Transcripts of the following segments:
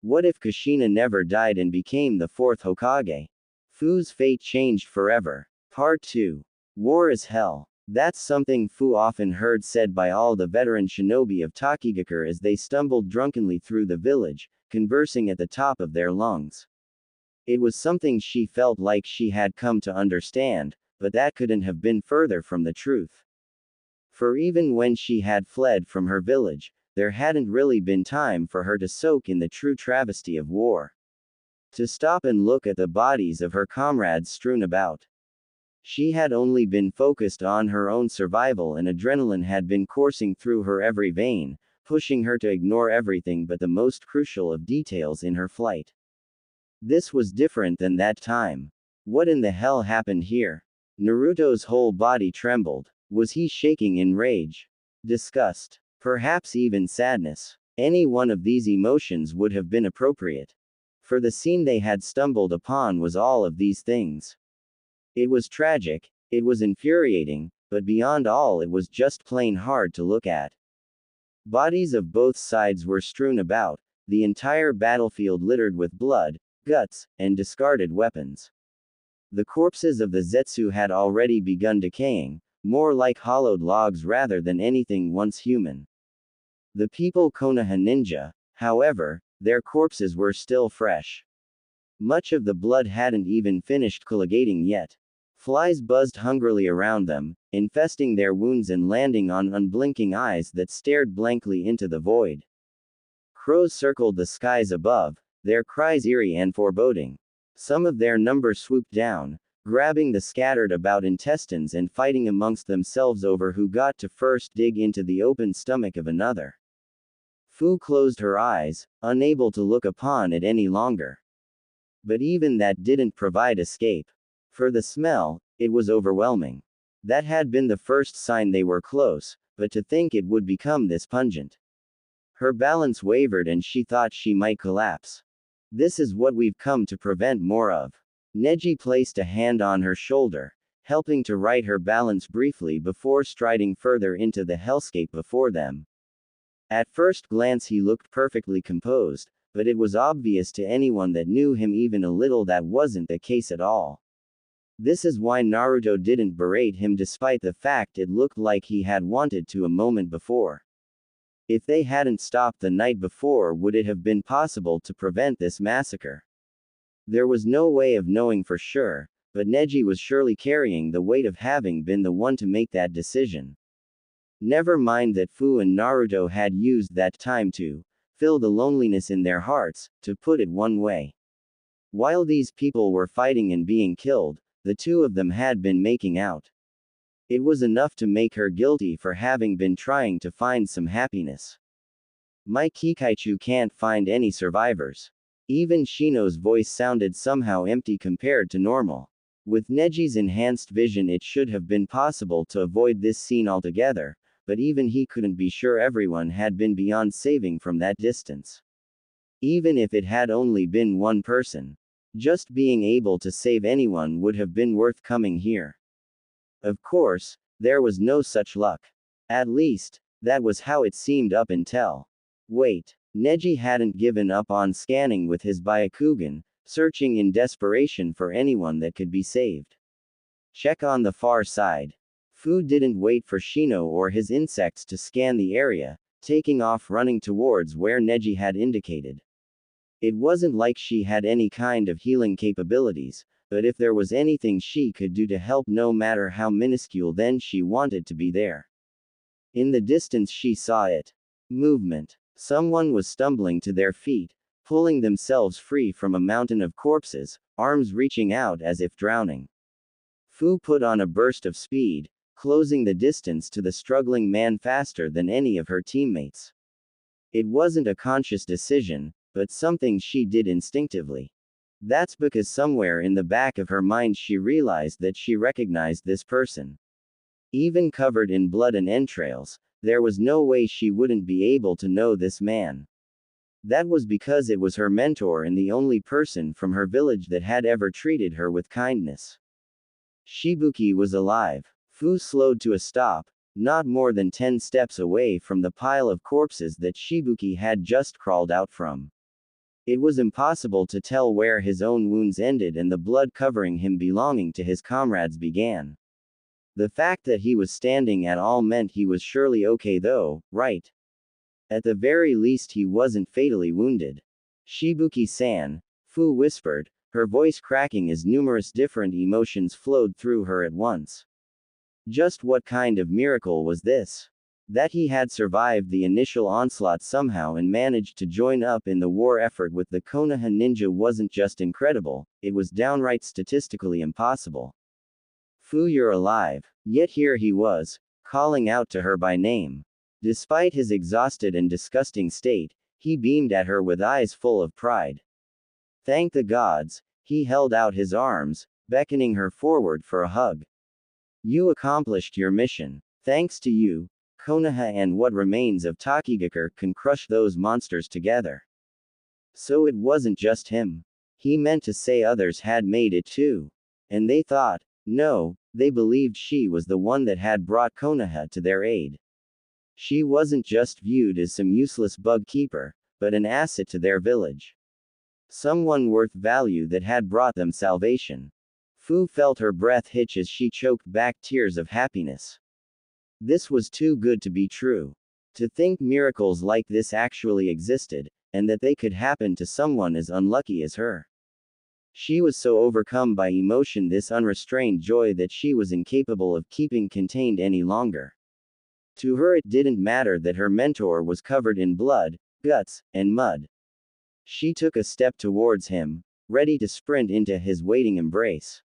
What if Kushina never died and became the fourth Hokage? Fu's fate changed forever. Part 2. War is hell. That's something Fu often heard said by all the veteran shinobi of Takigakure as they stumbled drunkenly through the village, conversing at the top of their lungs. It was something she felt like she had come to understand, but that couldn't have been further from the truth. For even when she had fled from her village, there hadn't really been time for her to soak in the true travesty of war. To stop and look at the bodies of her comrades strewn about. She had only been focused on her own survival, and adrenaline had been coursing through her every vein, pushing her to ignore everything but the most crucial of details in her flight. This was different than that time. What in the hell happened here? Naruto's whole body trembled. Was he shaking in rage? Disgust? Perhaps even sadness? Any one of these emotions would have been appropriate. For the scene they had stumbled upon was all of these things. It was tragic, it was infuriating, but beyond all it was just plain hard to look at. Bodies of both sides were strewn about, the entire battlefield littered with blood, guts, and discarded weapons. The corpses of the Zetsu had already begun decaying, more like hollowed logs rather than anything once human. The people Konoha ninja, however, their corpses were still fresh. Much of the blood hadn't even finished coagulating yet. Flies buzzed hungrily around them, infesting their wounds and landing on unblinking eyes that stared blankly into the void. Crows circled the skies above, their cries eerie and foreboding. Some of their number swooped down, grabbing the scattered about intestines and fighting amongst themselves over who got to first dig into the open stomach of another. Fu closed her eyes, unable to look upon it any longer. But even that didn't provide escape. For the smell, it was overwhelming. That had been the first sign they were close, but to think it would become this pungent. Her balance wavered and she thought she might collapse. This is what we've come to prevent more of. Neji placed a hand on her shoulder, helping to right her balance briefly before striding further into the hellscape before them. At first glance he looked perfectly composed, but it was obvious to anyone that knew him even a little that wasn't the case at all. This is why Naruto didn't berate him despite the fact it looked like he had wanted to a moment before. If they hadn't stopped the night before, would it have been possible to prevent this massacre? There was no way of knowing for sure, but Neji was surely carrying the weight of having been the one to make that decision. Never mind that Fu and Naruto had used that time to fill the loneliness in their hearts, to put it one way. While these people were fighting and being killed, the two of them had been making out. It was enough to make her guilty for having been trying to find some happiness. My Kikaichu can't find any survivors. Even Shino's voice sounded somehow empty compared to normal. With Neji's enhanced vision, it should have been possible to avoid this scene altogether, but even he couldn't be sure everyone had been beyond saving from that distance. Even if it had only been one person. Just being able to save anyone would have been worth coming here. Of course, there was no such luck. At least, that was how it seemed up until. Wait, Neji hadn't given up on scanning with his Byakugan, searching in desperation for anyone that could be saved. Check on the far side. Fu didn't wait for Shino or his insects to scan the area, taking off running towards where Neji had indicated. It wasn't like she had any kind of healing capabilities, but if there was anything she could do to help, no matter how minuscule, then she wanted to be there. In the distance she saw it. Movement. Someone was stumbling to their feet, pulling themselves free from a mountain of corpses, arms reaching out as if drowning. Fu put on a burst of speed, closing the distance to the struggling man faster than any of her teammates. It wasn't a conscious decision, but something she did instinctively. That's because somewhere in the back of her mind she realized that she recognized this person. Even covered in blood and entrails, there was no way she wouldn't be able to know this man. That was because it was her mentor and the only person from her village that had ever treated her with kindness. Shibuki was alive. Fu slowed to a stop, not more than 10 steps away from the pile of corpses that Shibuki had just crawled out from. It was impossible to tell where his own wounds ended and the blood covering him belonging to his comrades began. The fact that he was standing at all meant he was surely okay though, right? At the very least he wasn't fatally wounded. Shibuki-san, Fu whispered, her voice cracking as numerous different emotions flowed through her at once. Just what kind of miracle was this? That he had survived the initial onslaught somehow and managed to join up in the war effort with the Konoha ninja wasn't just incredible, it was downright statistically impossible. Fu, you're alive. Yet here he was, calling out to her by name. Despite his exhausted and disgusting state, he beamed at her with eyes full of pride. Thank the gods, he held out his arms, beckoning her forward for a hug. You accomplished your mission. Thanks to you, Konoha and what remains of Tokigakure can crush those monsters together. So it wasn't just him. He meant to say others had made it too. And they thought, no, they believed she was the one that had brought Konoha to their aid. She wasn't just viewed as some useless bug keeper, but an asset to their village. Someone worth value that had brought them salvation. Fu felt her breath hitch as she choked back tears of happiness. This was too good to be true. To think miracles like this actually existed, and that they could happen to someone as unlucky as her. She was so overcome by emotion, this unrestrained joy, that she was incapable of keeping contained any longer. To her it didn't matter that her mentor was covered in blood, guts, and mud. She took a step towards him, ready to sprint into his waiting embrace.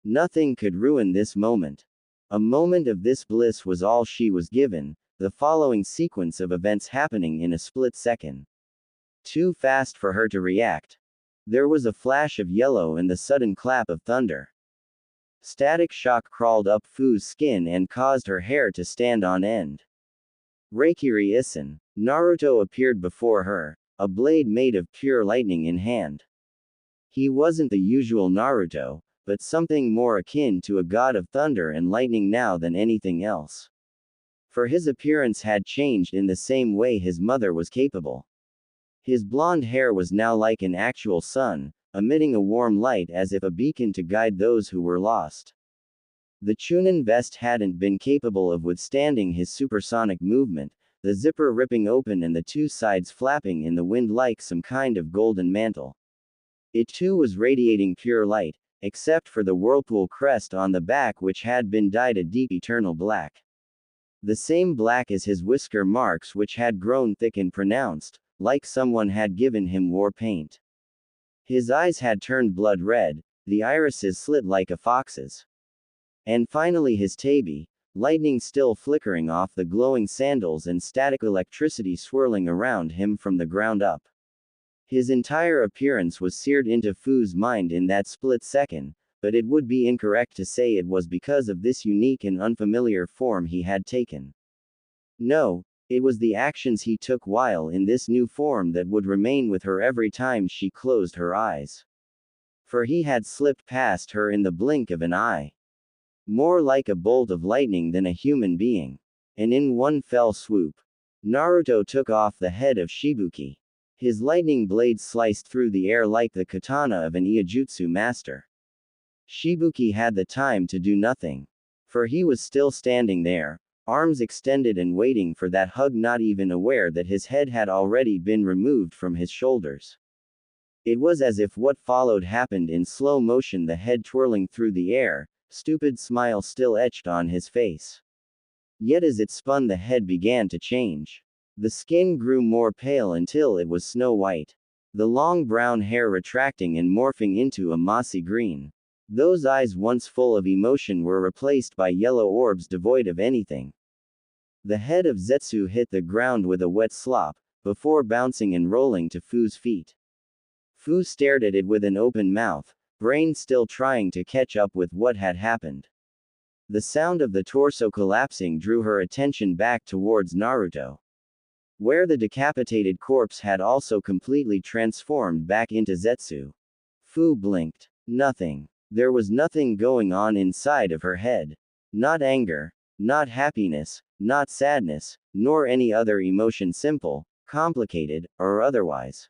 Nothing could ruin this moment. A moment of this bliss was all she was given, the following sequence of events happening in a split second. Too fast for her to react. There was a flash of yellow and the sudden clap of thunder. Static shock crawled up Fu's skin and caused her hair to stand on end. Reikiri-isan. Naruto appeared before her, a blade made of pure lightning in hand. He wasn't the usual Naruto, but something more akin to a god of thunder and lightning now than anything else. For his appearance had changed in the same way his mother was capable. His blonde hair was now like an actual sun, emitting a warm light as if a beacon to guide those who were lost. The Chunin vest hadn't been capable of withstanding his supersonic movement, the zipper ripping open and the two sides flapping in the wind like some kind of golden mantle. It too was radiating pure light, except for the whirlpool crest on the back, which had been dyed a deep eternal black. The same black as his whisker marks, which had grown thick and pronounced, like someone had given him war paint. His eyes had turned blood red, the irises slit like a fox's. And finally his tabi, lightning still flickering off the glowing sandals and static electricity swirling around him from the ground up. His entire appearance was seared into Fu's mind in that split second, but it would be incorrect to say it was because of this unique and unfamiliar form he had taken. No, it was the actions he took while in this new form that would remain with her every time she closed her eyes. For he had slipped past her in the blink of an eye. More like a bolt of lightning than a human being. And in one fell swoop, Naruto took off the head of Shibuki. His lightning blade sliced through the air like the katana of an Iijutsu master. Shibuki had the time to do nothing. For he was still standing there, arms extended and waiting for that hug, not even aware that his head had already been removed from his shoulders. It was as if what followed happened in slow motion, the head twirling through the air, stupid smile still etched on his face. Yet as it spun, the head began to change. The skin grew more pale until it was snow white. The long brown hair retracting and morphing into a mossy green. Those eyes once full of emotion were replaced by yellow orbs devoid of anything. The head of Zetsu hit the ground with a wet slop, before bouncing and rolling to Fu's feet. Fu stared at it with an open mouth, brain still trying to catch up with what had happened. The sound of the torso collapsing drew her attention back towards Naruto, where the decapitated corpse had also completely transformed back into Zetsu. Fu blinked. Nothing. There was nothing going on inside of her head. Not anger, not happiness, not sadness, nor any other emotion, simple, complicated, or otherwise.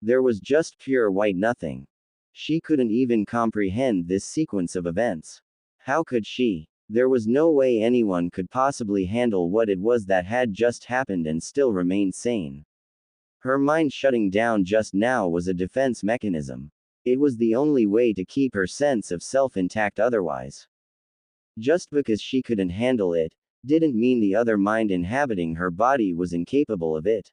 There was just pure white nothing. She couldn't even comprehend this sequence of events. How could she? There was no way anyone could possibly handle what it was that had just happened and still remain sane. Her mind shutting down just now was a defense mechanism. It was the only way to keep her sense of self intact otherwise. Just because she couldn't handle it, didn't mean the other mind inhabiting her body was incapable of it.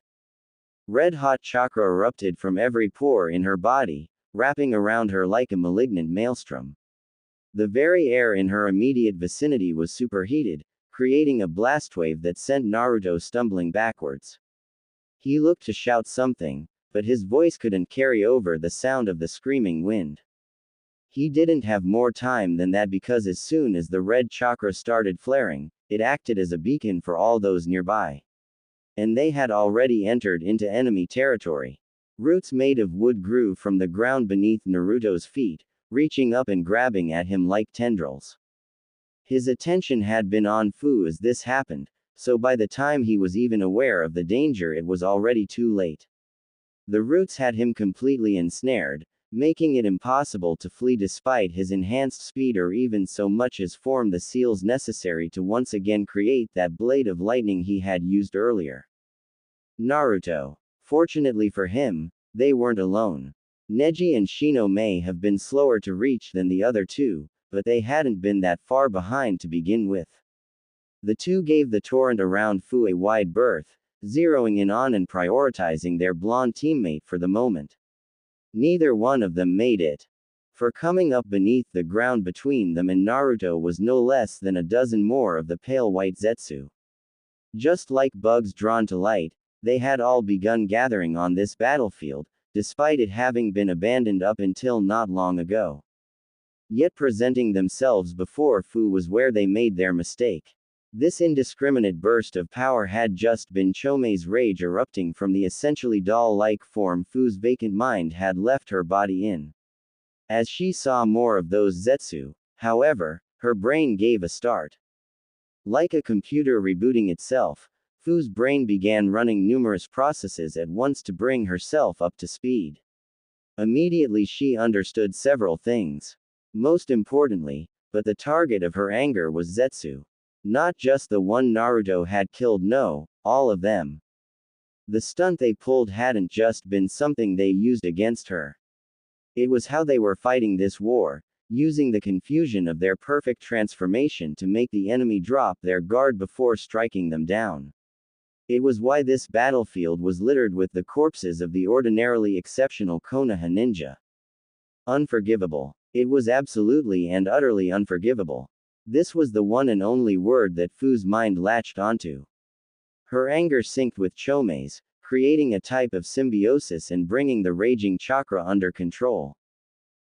Red-hot chakra erupted from every pore in her body, wrapping around her like a malignant maelstrom. The very air in her immediate vicinity was superheated, creating a blast wave that sent Naruto stumbling backwards. He looked to shout something, but his voice couldn't carry over the sound of the screaming wind. He didn't have more time than that because as soon as the red chakra started flaring, it acted as a beacon for all those nearby. And they had already entered into enemy territory. Roots made of wood grew from the ground beneath Naruto's feet, reaching up and grabbing at him like tendrils. His attention had been on Fu as this happened, so by the time he was even aware of the danger it was already too late. The roots had him completely ensnared, making it impossible to flee despite his enhanced speed or even so much as form the seals necessary to once again create that blade of lightning he had used earlier. Naruto. Fortunately for him, they weren't alone. Neji and Shino may have been slower to reach than the other two, but they hadn't been that far behind to begin with. The two gave the torrent around Fu a wide berth, zeroing in on and prioritizing their blonde teammate for the moment. Neither one of them made it. For coming up beneath the ground between them and Naruto was no less than a dozen more of the pale white Zetsu. Just like bugs drawn to light, they had all begun gathering on this battlefield, despite it having been abandoned up until not long ago. Yet presenting themselves before Fu was where they made their mistake. This indiscriminate burst of power had just been Chomei's rage erupting from the essentially doll-like form Fu's vacant mind had left her body in. As she saw more of those Zetsu, however, her brain gave a start. Like a computer rebooting itself, Fu's brain began running numerous processes at once to bring herself up to speed. Immediately she understood several things. Most importantly, but the target of her anger was Zetsu. Not just the one Naruto had killed, no, all of them. The stunt they pulled hadn't just been something they used against her. It was how they were fighting this war, using the confusion of their perfect transformation to make the enemy drop their guard before striking them down. It was why this battlefield was littered with the corpses of the ordinarily exceptional Konoha ninja. Unforgivable. It was absolutely and utterly unforgivable. This was the one and only word that Fu's mind latched onto. Her anger synced with Chomei's, creating a type of symbiosis and bringing the raging chakra under control.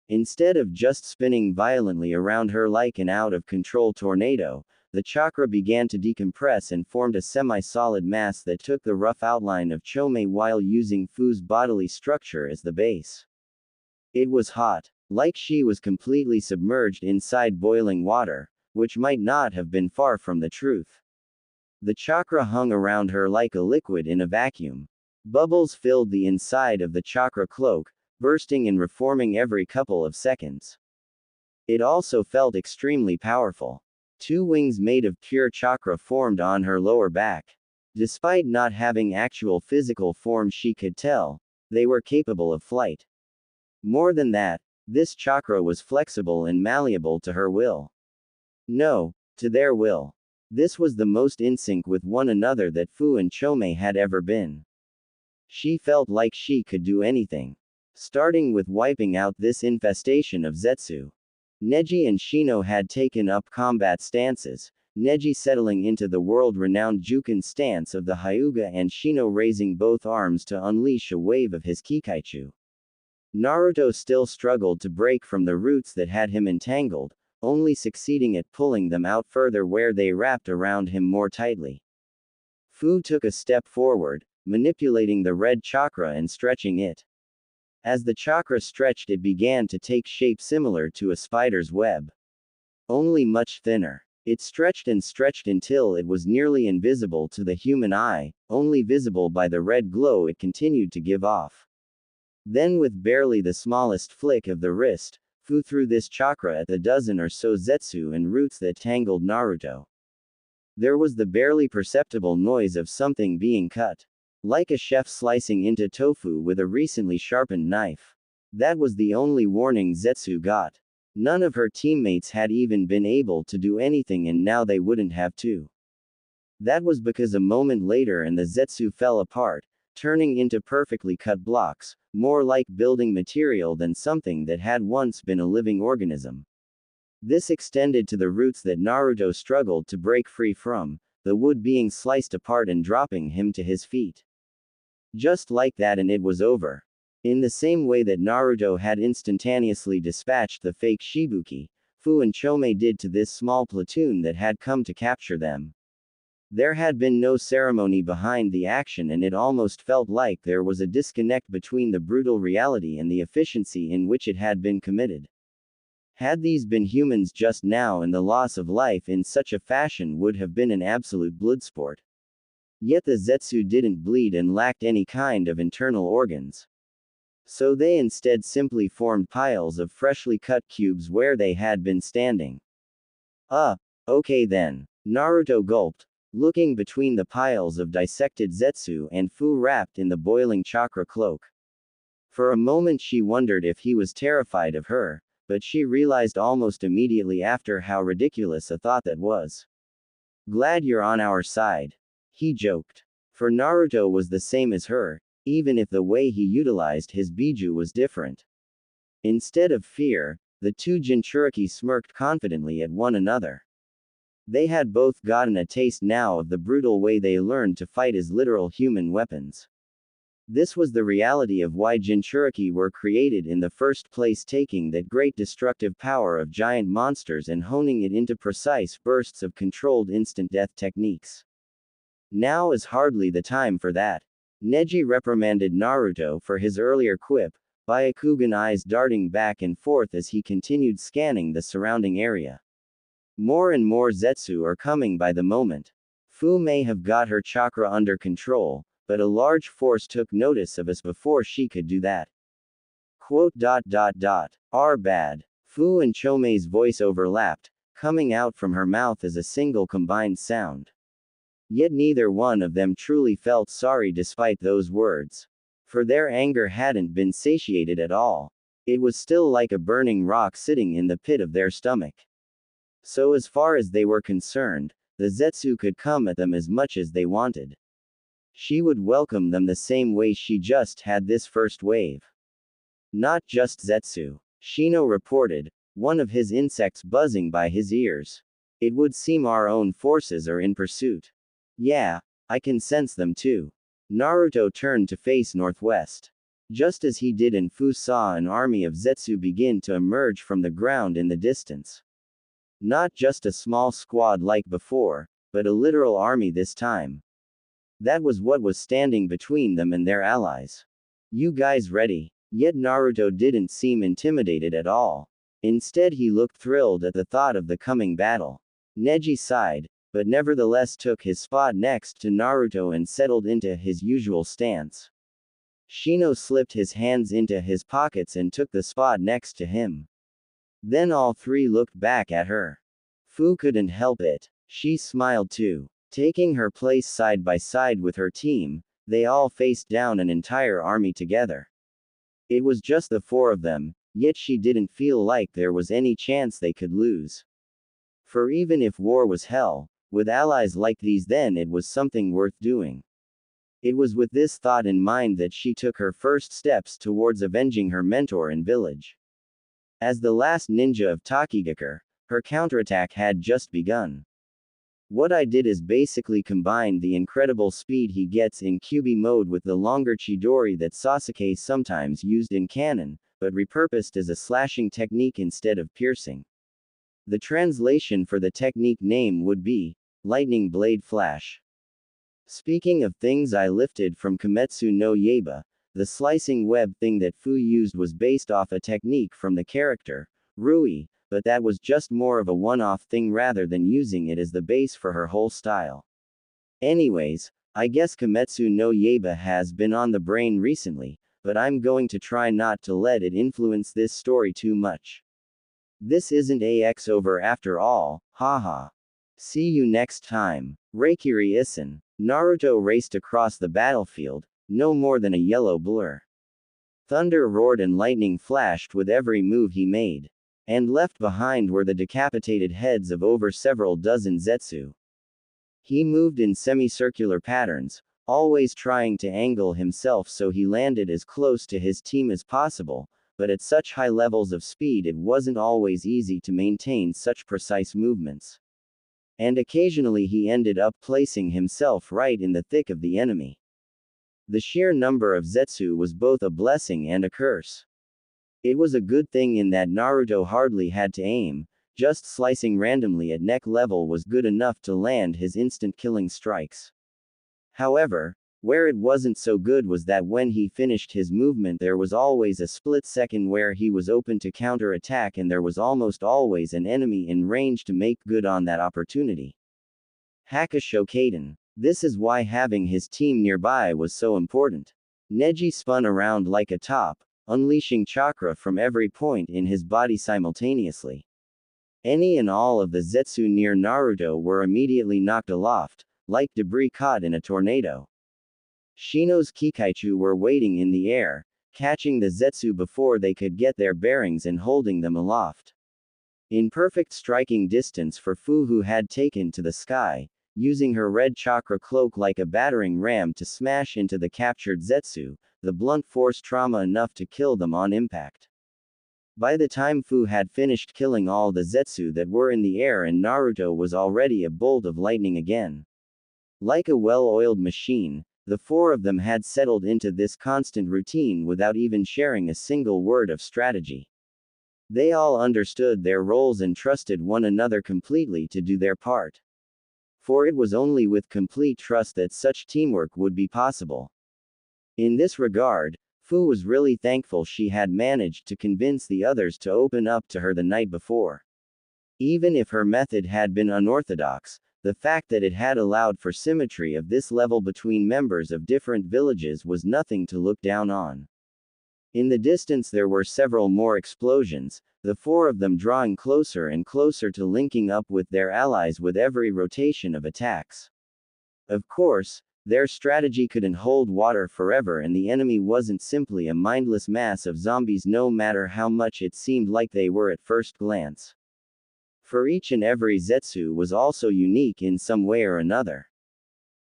Instead of just spinning violently around her like an out-of-control tornado, the chakra began to decompress and formed a semi-solid mass that took the rough outline of Chomei while using Fu's bodily structure as the base. It was hot, like she was completely submerged inside boiling water, which might not have been far from the truth. The chakra hung around her like a liquid in a vacuum. Bubbles filled the inside of the chakra cloak, bursting and reforming every couple of seconds. It also felt extremely powerful. Two wings made of pure chakra formed on her lower back. Despite not having actual physical form, she could tell they were capable of flight. More than that, this chakra was flexible and malleable to her will. No, to their will. This was the most in sync with one another that Fu and Chomei had ever been. She felt like she could do anything. Starting with wiping out this infestation of Zetsu. Neji and Shino had taken up combat stances, Neji settling into the world-renowned Juken stance of the Hyuga and Shino raising both arms to unleash a wave of his Kikaichu. Naruto still struggled to break from the roots that had him entangled, only succeeding at pulling them out further where they wrapped around him more tightly. Fu took a step forward, manipulating the red chakra and stretching it. As the chakra stretched, it began to take shape similar to a spider's web. Only much thinner. It stretched and stretched until it was nearly invisible to the human eye, only visible by the red glow it continued to give off. Then with barely the smallest flick of the wrist, Fu threw this chakra at the dozen or so zetsu and roots that tangled Naruto. There was the barely perceptible noise of something being cut. Like a chef slicing into tofu with a recently sharpened knife. That was the only warning Zetsu got. None of her teammates had even been able to do anything, and now they wouldn't have to. That was because a moment later and the Zetsu fell apart, turning into perfectly cut blocks, more like building material than something that had once been a living organism. This extended to the roots that Naruto struggled to break free from, the wood being sliced apart and dropping him to his feet. Just like that, and it was over. In the same way that Naruto had instantaneously dispatched the fake Shibuki, Fu and Chome did to this small platoon that had come to capture them. There had been no ceremony behind the action, and it almost felt like there was a disconnect between the brutal reality and the efficiency in which it had been committed. Had these been humans just now, and the loss of life in such a fashion would have been an absolute bloodsport. Yet the Zetsu didn't bleed and lacked any kind of internal organs. So they instead simply formed piles of freshly cut cubes where they had been standing. Okay then. Naruto gulped, looking between the piles of dissected Zetsu and Fu wrapped in the boiling chakra cloak. For a moment she wondered if he was terrified of her, but she realized almost immediately after how ridiculous a thought that was. Glad you're on our side. He joked. For Naruto was the same as her, even if the way he utilized his biju was different. Instead of fear, the two Jinchuriki smirked confidently at one another. They had both gotten a taste now of the brutal way they learned to fight as literal human weapons. This was the reality of why Jinchuriki were created in the first place, taking that great destructive power of giant monsters and honing it into precise bursts of controlled instant death techniques. Now is hardly the time for that. Neji reprimanded Naruto for his earlier quip, Byakugan eyes darting back and forth as he continued scanning the surrounding area. More and more Zetsu are coming by the moment. Fu may have got her chakra under control, but a large force took notice of us before she could do that. Are bad. Fu and Chome's voice overlapped, coming out from her mouth as a single combined sound. Yet neither one of them truly felt sorry despite those words. For their anger hadn't been satiated at all. It was still like a burning rock sitting in the pit of their stomach. So as far as they were concerned, the Zetsu could come at them as much as they wanted. She would welcome them the same way she just had this first wave. Not just Zetsu. Shino reported, one of his insects buzzing by his ears. It would seem our own forces are in pursuit. Yeah, I can sense them too. Naruto turned to face northwest. Just as he did, and Fu saw an army of Zetsu begin to emerge from the ground in the distance. Not just a small squad like before, but a literal army this time. That was what was standing between them and their allies. You guys ready? Yet Naruto didn't seem intimidated at all. Instead he looked thrilled at the thought of the coming battle. Neji sighed, but nevertheless took his spot next to Naruto and settled into his usual stance. Shino slipped his hands into his pockets and took the spot next to him. Then all three looked back at her. Fu couldn't help it. She smiled too. Taking her place side by side with her team, they all faced down an entire army together. It was just the four of them, yet she didn't feel like there was any chance they could lose. For even if war was hell, with allies like these, then it was something worth doing. It was with this thought in mind that she took her first steps towards avenging her mentor and village. As the last ninja of Tokigakure, her counterattack had just begun. What I did is basically combine the incredible speed he gets in Kyuubi mode with the longer Chidori that Sasuke sometimes used in canon, but repurposed as a slashing technique instead of piercing. The translation for the technique name would be Lightning Blade Flash. Speaking of things I lifted from Kimetsu no Yaiba, the slicing web thing that Fu used was based off a technique from the character, Rui, but that was just more of a one-off thing rather than using it as the base for her whole style. Anyways, I guess Kimetsu no Yaiba has been on the brain recently, but I'm going to try not to let it influence this story too much. This isn't AX over after all, haha. See you next time. Reikiri Issen. Naruto raced across the battlefield, no more than a yellow blur. Thunder roared and lightning flashed with every move he made. And left behind were the decapitated heads of over several dozen Zetsu. He moved in semicircular patterns, always trying to angle himself so he landed as close to his team as possible, but at such high levels of speed it wasn't always easy to maintain such precise movements. And occasionally he ended up placing himself right in the thick of the enemy. The sheer number of Zetsu was both a blessing and a curse. It was a good thing in that Naruto hardly had to aim, just slicing randomly at neck level was good enough to land his instant killing strikes. However, where it wasn't so good was that when he finished his movement there was always a split second where he was open to counter-attack and there was almost always an enemy in range to make good on that opportunity. Hakushokaden. This is why having his team nearby was so important. Neji spun around like a top, unleashing chakra from every point in his body simultaneously. Any and all of the Zetsu near Naruto were immediately knocked aloft, like debris caught in a tornado. Shino's Kikaichu were waiting in the air, catching the Zetsu before they could get their bearings and holding them aloft. In perfect striking distance for Fu, who had taken to the sky, using her red chakra cloak like a battering ram to smash into the captured Zetsu, the blunt force trauma enough to kill them on impact. By the time Fu had finished killing all the Zetsu that were in the air and Naruto was already a bolt of lightning again. Like a well-oiled machine, the four of them had settled into this constant routine without even sharing a single word of strategy. They all understood their roles and trusted one another completely to do their part. For it was only with complete trust that such teamwork would be possible. In this regard, Fu was really thankful she had managed to convince the others to open up to her the night before. Even if her method had been unorthodox, the fact that it had allowed for symmetry of this level between members of different villages was nothing to look down on. In the distance there were several more explosions, the four of them drawing closer and closer to linking up with their allies with every rotation of attacks. Of course, their strategy couldn't hold water forever and the enemy wasn't simply a mindless mass of zombies no matter how much it seemed like they were at first glance. For each and every Zetsu was also unique in some way or another.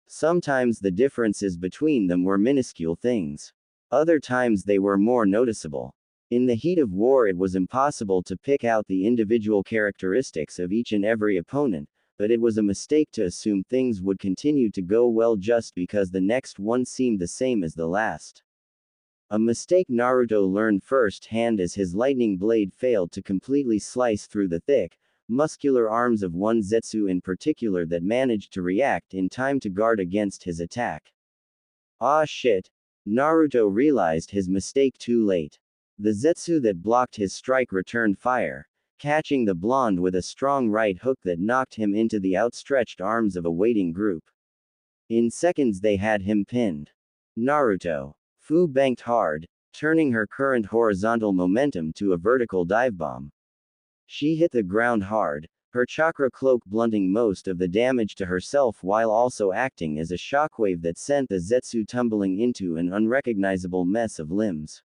Sometimes the differences between them were minuscule things. Other times they were more noticeable. In the heat of war it was impossible to pick out the individual characteristics of each and every opponent, but it was a mistake to assume things would continue to go well just because the next one seemed the same as the last. A mistake Naruto learned firsthand as his lightning blade failed to completely slice through the thick, muscular arms of one Zetsu in particular that managed to react in time to guard against his attack. Ah shit! Naruto realized his mistake too late. The Zetsu that blocked his strike returned fire, catching the blonde with a strong right hook that knocked him into the outstretched arms of a waiting group. In seconds they had him pinned. Naruto. Fu banked hard, turning her current horizontal momentum to a vertical dive bomb. She hit the ground hard, her chakra cloak blunting most of the damage to herself while also acting as a shockwave that sent the Zetsu tumbling into an unrecognizable mess of limbs.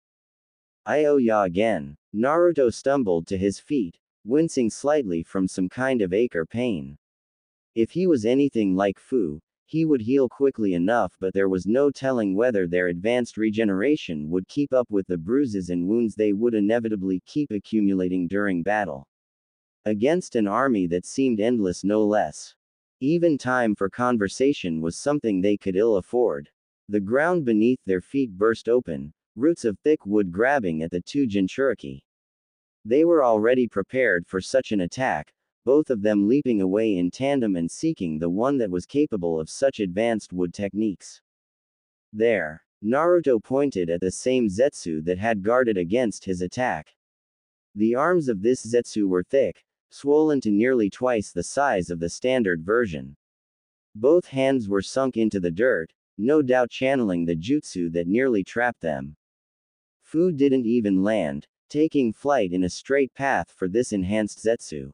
Ya again. Naruto stumbled to his feet, wincing slightly from some kind of ache or pain. If he was anything like Fu, he would heal quickly enough, but there was no telling whether their advanced regeneration would keep up with the bruises and wounds they would inevitably keep accumulating during battle. Against an army that seemed endless no less. Even time for conversation was something they could ill afford. The ground beneath their feet burst open, roots of thick wood grabbing at the two Jinchuriki. They were already prepared for such an attack, both of them leaping away in tandem and seeking the one that was capable of such advanced wood techniques. There. Naruto pointed at the same Zetsu that had guarded against his attack. The arms of this Zetsu were thick, swollen to nearly twice the size of the standard version. Both hands were sunk into the dirt, no doubt channeling the jutsu that nearly trapped them. Fu didn't even land, taking flight in a straight path for this enhanced Zetsu.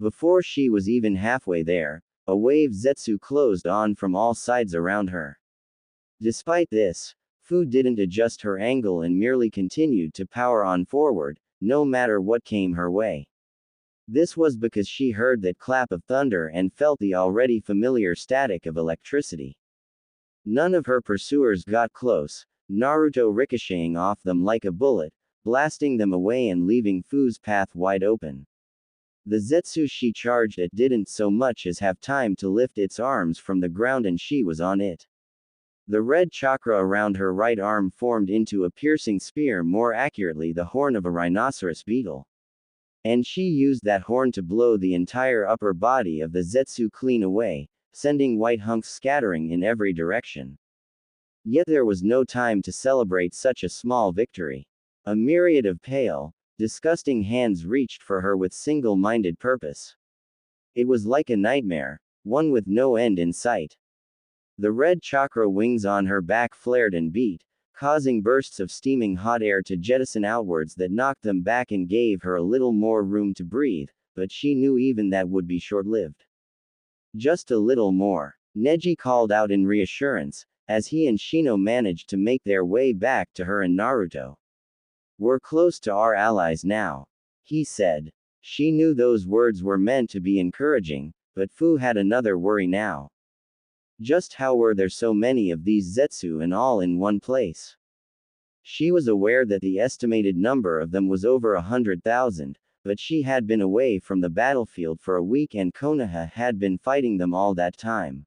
Before she was even halfway there, a wave Zetsu closed on from all sides around her. Despite this, Fu didn't adjust her angle and merely continued to power on forward, no matter what came her way. This was because she heard that clap of thunder and felt the already familiar static of electricity. None of her pursuers got close, Naruto ricocheting off them like a bullet, blasting them away and leaving Fu's path wide open. The Zetsu she charged at didn't so much as have time to lift its arms from the ground and she was on it. The red chakra around her right arm formed into a piercing spear, more accurately the horn of a rhinoceros beetle. And she used that horn to blow the entire upper body of the Zetsu clean away, sending white hunks scattering in every direction. Yet there was no time to celebrate such a small victory. A myriad of pale, disgusting hands reached for her with single-minded purpose. It was like a nightmare, one with no end in sight. The red chakra wings on her back flared and beat, causing bursts of steaming hot air to jettison outwards that knocked them back and gave her a little more room to breathe, but she knew even that would be short-lived. Just a little more, Neji called out in reassurance, as he and Shino managed to make their way back to her and Naruto. "We're close to our allies now," he said. She knew those words were meant to be encouraging, but Fu had another worry now. Just how were there so many of these Zetsu and all in one place? She was aware that the estimated number of them was over 100,000, but she had been away from the battlefield for a week and Konoha had been fighting them all that time.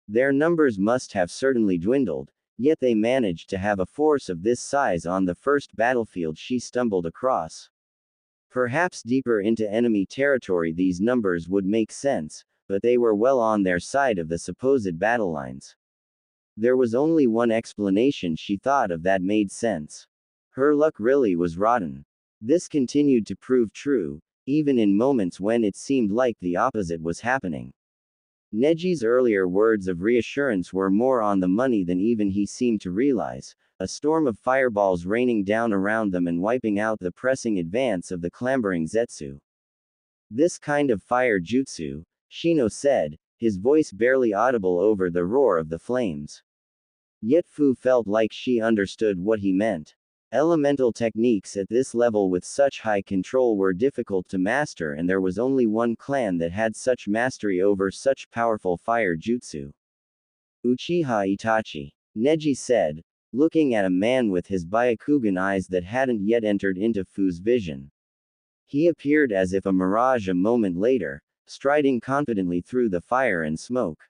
Their numbers must have certainly dwindled, yet they managed to have a force of this size on the first battlefield she stumbled across. Perhaps deeper into enemy territory these numbers would make sense, but they were well on their side of the supposed battle lines. There was only one explanation she thought of that made sense. Her luck really was rotten. This continued to prove true, even in moments when it seemed like the opposite was happening. Neji's earlier words of reassurance were more on the money than even he seemed to realize, a storm of fireballs raining down around them and wiping out the pressing advance of the clambering Zetsu. "This kind of fire jutsu," Shino said, his voice barely audible over the roar of the flames. Yet Fu felt like she understood what he meant. Elemental techniques at this level with such high control were difficult to master, and there was only one clan that had such mastery over such powerful fire jutsu. "Uchiha Itachi," Neji said, looking at a man with his Byakugan eyes that hadn't yet entered into Fu's vision. He appeared as if a mirage a moment later, striding confidently through the fire and smoke.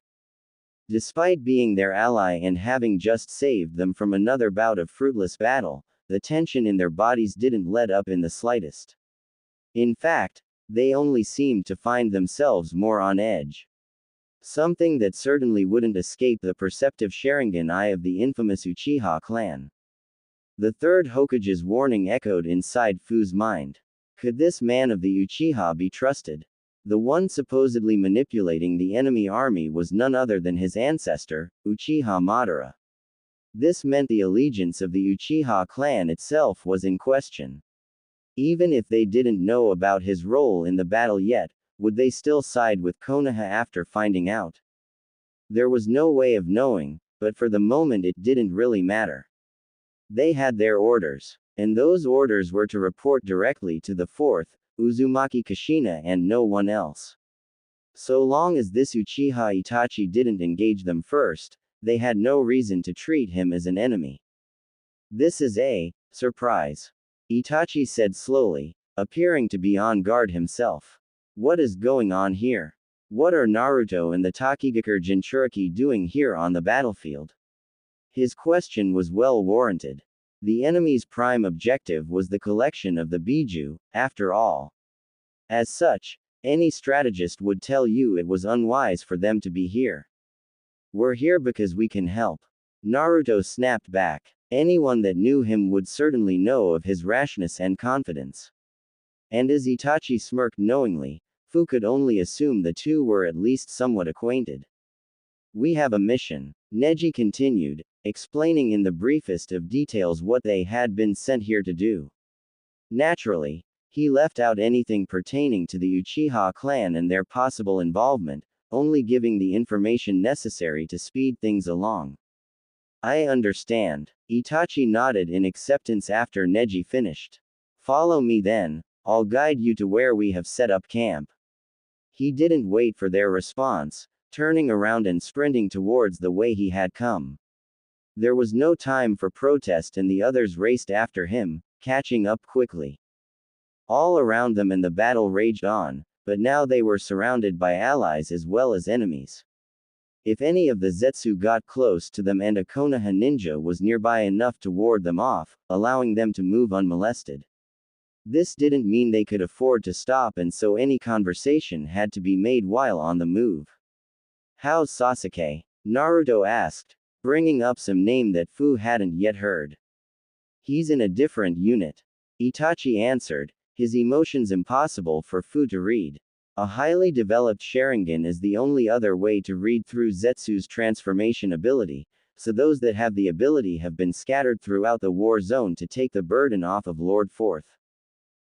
Despite being their ally and having just saved them from another bout of fruitless battle, the tension in their bodies didn't let up in the slightest. In fact, they only seemed to find themselves more on edge. Something that certainly wouldn't escape the perceptive Sharingan eye of the infamous Uchiha clan. The third Hokage's warning echoed inside Fu's mind. Could this man of the Uchiha be trusted? The one supposedly manipulating the enemy army was none other than his ancestor, Uchiha Madara. This meant the allegiance of the Uchiha clan itself was in question. Even if they didn't know about his role in the battle yet, would they still side with Konoha after finding out? There was no way of knowing, but for the moment it didn't really matter. They had their orders, and those orders were to report directly to the fourth, Uzumaki Kushina, and no one else. So long as this Uchiha Itachi didn't engage them first, they had no reason to treat him as an enemy. "This is a surprise," Itachi said slowly, appearing to be on guard himself. "What is going on here? What are Naruto and the Tokigakure Jinchuriki doing here on the battlefield?" His question was well warranted. The enemy's prime objective was the collection of the Biju, after all. As such, any strategist would tell you it was unwise for them to be here. "We're here because we can help," Naruto snapped back. Anyone that knew him would certainly know of his rashness and confidence. And as Itachi smirked knowingly, Fu could only assume the two were at least somewhat acquainted. "We have a mission," Neji continued, explaining in the briefest of details what they had been sent here to do. Naturally, he left out anything pertaining to the Uchiha clan and their possible involvement, only giving the information necessary to speed things along. I understand. Itachi nodded in acceptance after Neji finished. Follow me then, I'll guide you to where we have set up camp. He didn't wait for their response, turning around and sprinting towards the way he had come. There was no time for protest and the others raced after him, catching up quickly. All around them and the battle raged on, but now they were surrounded by allies as well as enemies. If any of the Zetsu got close to them and a Konoha ninja was nearby enough to ward them off, allowing them to move unmolested. This didn't mean they could afford to stop, and so any conversation had to be made while on the move. How's Sasuke? Naruto asked, bringing up some name that Fu hadn't yet heard. He's in a different unit. Itachi answered, his emotions impossible for Fu to read. A highly developed Sharingan is the only other way to read through Zetsu's transformation ability, so those that have the ability have been scattered throughout the war zone to take the burden off of Lord Fourth.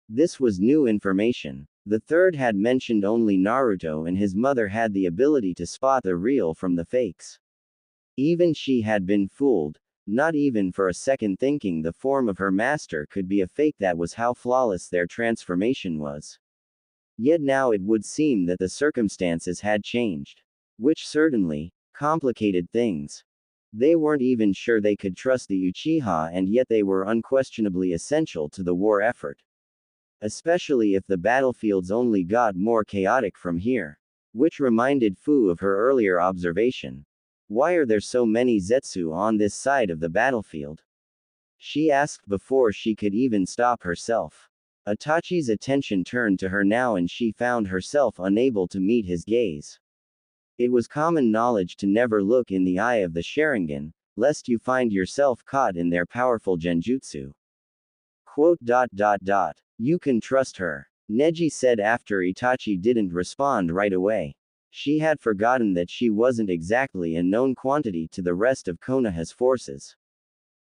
This was new information. The third had mentioned only Naruto, and his mother had the ability to spot the real from the fakes. Even she had been fooled, not even for a second thinking the form of her master could be a fake. That was how flawless their transformation was. Yet now it would seem that the circumstances had changed. Which certainly complicated things. They weren't even sure they could trust the Uchiha, and yet they were unquestionably essential to the war effort. Especially if the battlefields only got more chaotic from here. Which reminded Fu of her earlier observation. Why are there so many Zetsu on this side of the battlefield? She asked before she could even stop herself. Itachi's attention turned to her now and she found herself unable to meet his gaze. It was common knowledge to never look in the eye of the Sharingan, lest you find yourself caught in their powerful genjutsu. You can trust her, Neji said after Itachi didn't respond right away. She had forgotten that she wasn't exactly a known quantity to the rest of Konoha's forces.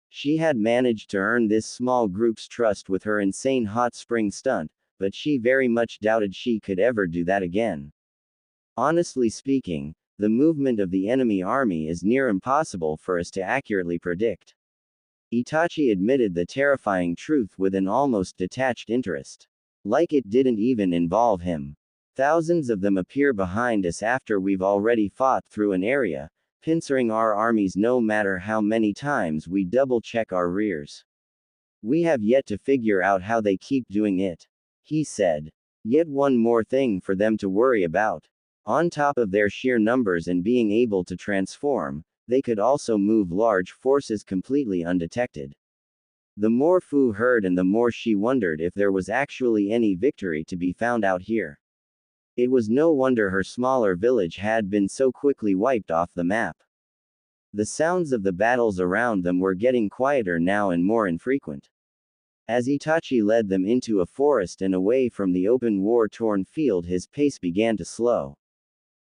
She had managed to earn this small group's trust with her insane hot spring stunt, but she very much doubted she could ever do that again. Honestly speaking, the movement of the enemy army is near impossible for us to accurately predict. Itachi admitted the terrifying truth with an almost detached interest. Like it didn't even involve him. Thousands of them appear behind us after we've already fought through an area, pincering our armies no matter how many times we double-check our rears. We have yet to figure out how they keep doing it, he said. Yet one more thing for them to worry about. On top of their sheer numbers and being able to transform, they could also move large forces completely undetected. The more Fu heard and the more she wondered if there was actually any victory to be found out here. It was no wonder her smaller village had been so quickly wiped off the map. The sounds of the battles around them were getting quieter now and more infrequent. As Itachi led them into a forest and away from the open war-torn field, his pace began to slow.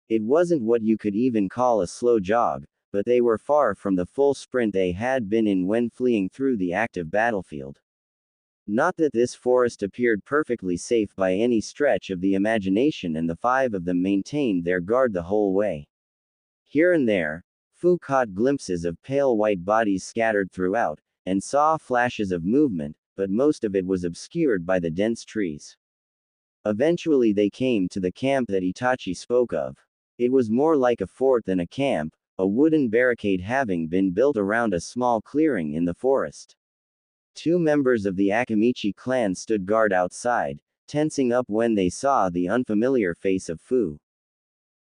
It wasn't what you could even call a slow jog, but they were far from the full sprint they had been in when fleeing through the active battlefield. Not that this forest appeared perfectly safe by any stretch of the imagination, and the five of them maintained their guard the whole way. Here and there, Fu caught glimpses of pale white bodies scattered throughout, and saw flashes of movement, but most of it was obscured by the dense trees. Eventually they came to the camp that Itachi spoke of. It was more like a fort than a camp, a wooden barricade having been built around a small clearing in the forest. Two members of the Akamichi clan stood guard outside, tensing up when they saw the unfamiliar face of Fu.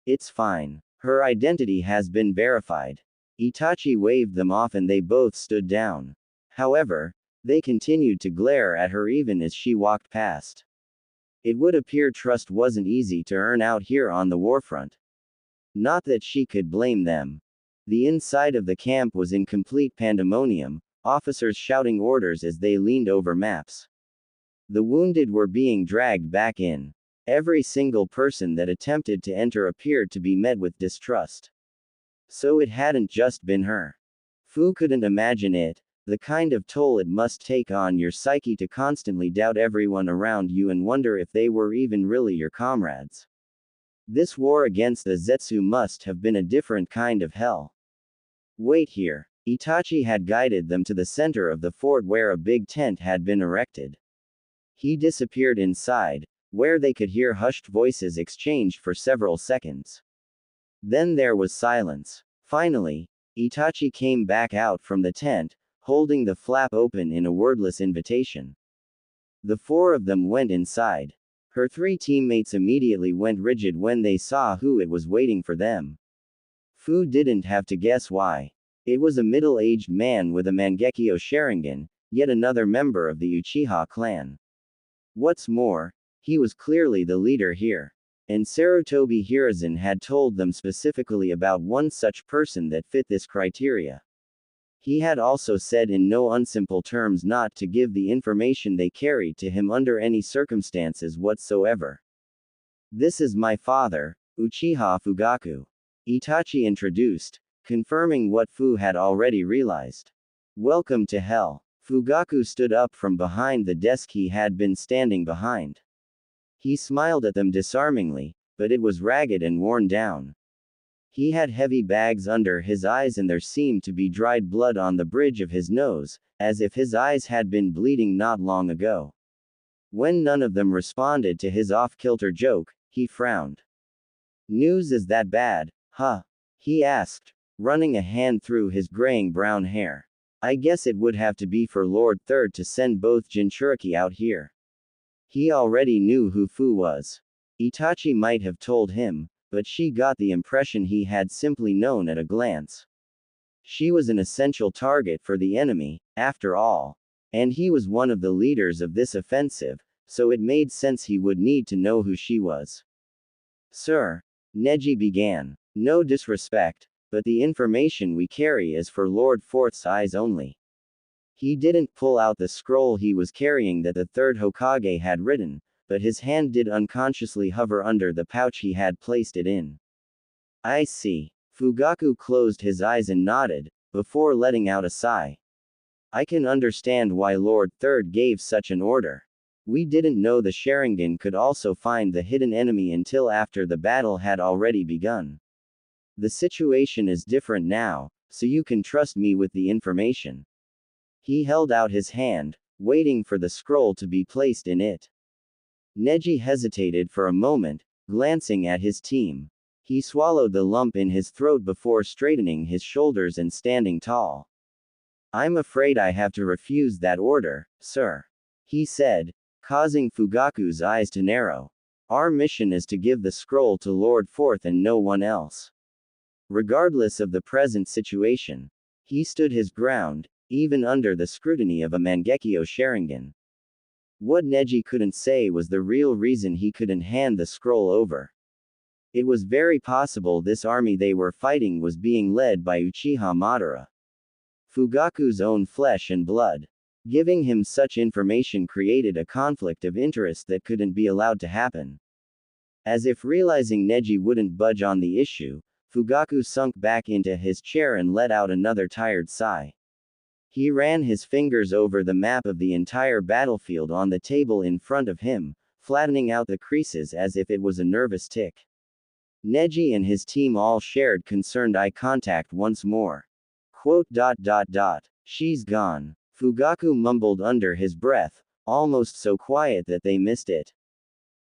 It's fine. Her identity has been verified. Itachi waved them off and they both stood down. However, they continued to glare at her even as she walked past. It would appear trust wasn't easy to earn out here on the warfront. Not that she could blame them. The inside of the camp was in complete pandemonium, officers shouting orders as they leaned over maps. The wounded were being dragged back in. Every single person that attempted to enter appeared to be met with distrust. So it hadn't just been her. Fu couldn't imagine it, the kind of toll it must take on your psyche to constantly doubt everyone around you and wonder if they were even really your comrades. This war against the Zetsu must have been a different kind of hell. Wait here. Itachi had guided them to the center of the fort where a big tent had been erected. He disappeared inside, where they could hear hushed voices exchanged for several seconds. Then there was silence. Finally, Itachi came back out from the tent, holding the flap open in a wordless invitation. The four of them went inside. Her three teammates immediately went rigid when they saw who it was waiting for them. Fu didn't have to guess why. It was a middle-aged man with a Mangekyo Sharingan, yet another member of the Uchiha clan. What's more, he was clearly the leader here. And Sarutobi Hiruzen had told them specifically about one such person that fit this criteria. He had also said in no unsimple terms not to give the information they carried to him under any circumstances whatsoever. This is my father, Uchiha Fugaku. Itachi introduced, confirming what Fu had already realized. Welcome to hell. Fugaku stood up from behind the desk he had been standing behind. He smiled at them disarmingly, but it was ragged and worn down. He had heavy bags under his eyes and there seemed to be dried blood on the bridge of his nose, as if his eyes had been bleeding not long ago. When none of them responded to his off-kilter joke, he frowned. News is that bad, huh? He asked, running a hand through his graying brown hair. I guess it would have to be for Lord Third to send both Jinchuriki out here. He already knew who Fu was. Itachi might have told him, but she got the impression he had simply known at a glance. She was an essential target for the enemy, after all. And he was one of the leaders of this offensive, so it made sense he would need to know who she was. Sir, Neji began. No disrespect, but the information we carry is for Lord Fourth's eyes only. He didn't pull out the scroll he was carrying that the third Hokage had written, but his hand did unconsciously hover under the pouch he had placed it in. I see. Fugaku closed his eyes and nodded, before letting out a sigh. I can understand why Lord Third gave such an order. We didn't know the Sharingan could also find the hidden enemy until after the battle had already begun. The situation is different now, so you can trust me with the information. He held out his hand, waiting for the scroll to be placed in it. Neji hesitated for a moment, glancing at his team. He swallowed the lump in his throat before straightening his shoulders and standing tall. I'm afraid I have to refuse that order, sir. He said, causing Fugaku's eyes to narrow. Our mission is to give the scroll to Lord Fourth and no one else. Regardless of the present situation, he stood his ground, even under the scrutiny of a Mangekyo Sharingan. What Neji couldn't say was the real reason he couldn't hand the scroll over. It was very possible this army they were fighting was being led by Uchiha Madara. Fugaku's own flesh and blood. Giving him such information created a conflict of interest that couldn't be allowed to happen. As if realizing Neji wouldn't budge on the issue, Fugaku sunk back into his chair and let out another tired sigh. He ran his fingers over the map of the entire battlefield on the table in front of him, flattening out the creases as if it was a nervous tick. Neji and his team all shared concerned eye contact once more. She's gone. Fugaku mumbled under his breath, almost so quiet that they missed it.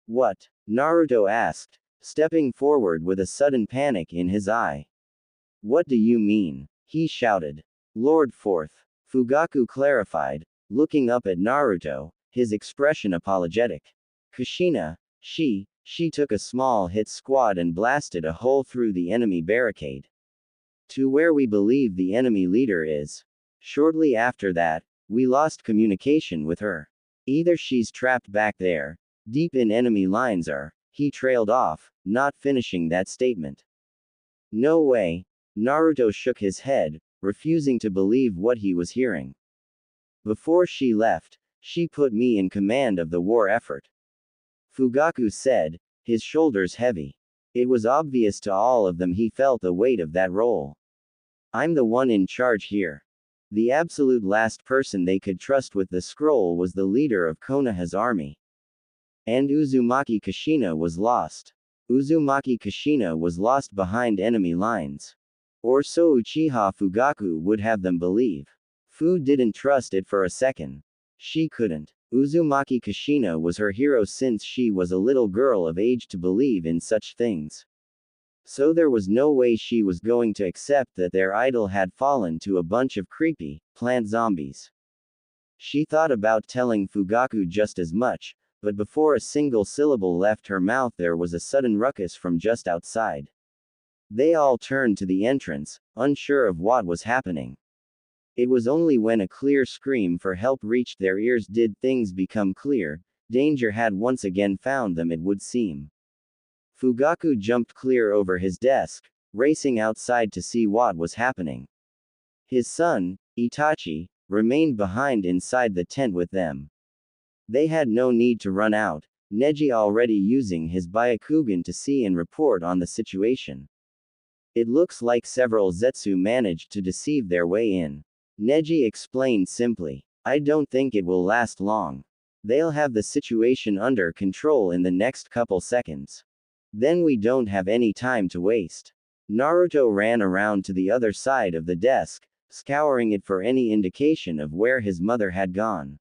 What? Naruto asked, stepping forward with a sudden panic in his eye. What do you mean? He shouted. Lord Fourth. Fugaku clarified, looking up at Naruto, his expression apologetic. Kushina, she took a small hit squad and blasted a hole through the enemy barricade. To where we believe the enemy leader is. Shortly after that, we lost communication with her. Either she's trapped back there, deep in enemy lines, or he trailed off, not finishing that statement. No way. Naruto shook his head, refusing to believe what he was hearing. Before she left, she put me in command of the war effort. Fugaku said, his shoulders heavy. It was obvious to all of them he felt the weight of that role. I'm the one in charge here. The absolute last person they could trust with the scroll was the leader of Konoha's army. And Uzumaki Kushina was lost. Uzumaki Kushina was lost behind enemy lines. Or so Uchiha Fugaku would have them believe. Fu didn't trust it for a second. She couldn't. Uzumaki Kushina was her hero since she was a little girl of age to believe in such things. So there was no way she was going to accept that their idol had fallen to a bunch of creepy, plant zombies. She thought about telling Fugaku just as much, but before a single syllable left her mouth there was a sudden ruckus from just outside. They all turned to the entrance, unsure of what was happening. It was only when a clear scream for help reached their ears did things become clear. Danger had once again found them, it would seem. Fugaku jumped clear over his desk, racing outside to see what was happening. His son, Itachi, remained behind inside the tent with them. They had no need to run out, Neji already using his Byakugan to see and report on the situation. It looks like several Zetsu managed to deceive their way in. Neji explained simply. I don't think it will last long. They'll have the situation under control in the next couple seconds. Then we don't have any time to waste. Naruto ran around to the other side of the desk, scouring it for any indication of where his mother had gone.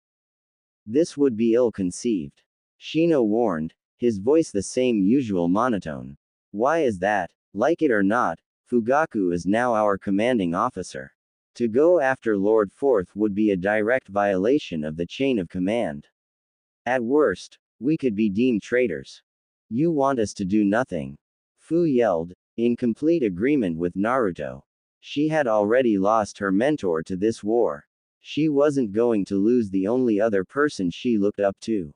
This would be ill-conceived. Shino warned, his voice the same usual monotone. Why is that? Like it or not, Fugaku is now our commanding officer. To go after Lord Fourth would be a direct violation of the chain of command. At worst, we could be deemed traitors. You want us to do nothing? Fu yelled, in complete agreement with Naruto. She had already lost her mentor to this war. She wasn't going to lose the only other person she looked up to.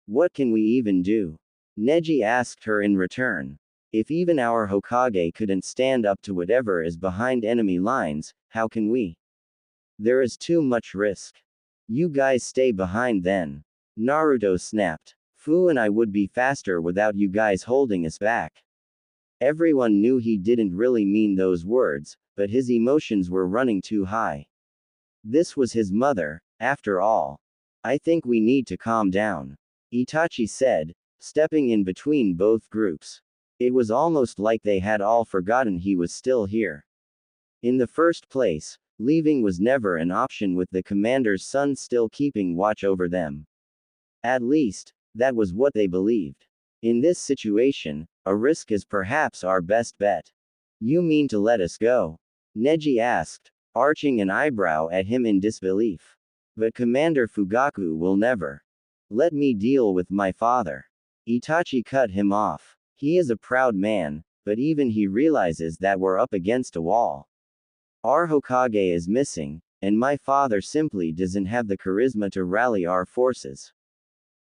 What can we even do? Neji asked her in return. If even our Hokage couldn't stand up to whatever is behind enemy lines, how can we? There is too much risk. You guys stay behind then. Naruto snapped. Fu and I would be faster without you guys holding us back. Everyone knew he didn't really mean those words, but his emotions were running too high. This was his mother, after all. I think we need to calm down, Itachi said, stepping in between both groups. It was almost like they had all forgotten he was still here. In the first place, leaving was never an option with the commander's son still keeping watch over them. At least, that was what they believed. In this situation, a risk is perhaps our best bet. You mean to let us go? Neji asked, arching an eyebrow at him in disbelief. But Commander Fugaku will never. Let me deal with my father. Itachi cut him off. He is a proud man, but even he realizes that we're up against a wall. Our Hokage is missing, and my father simply doesn't have the charisma to rally our forces.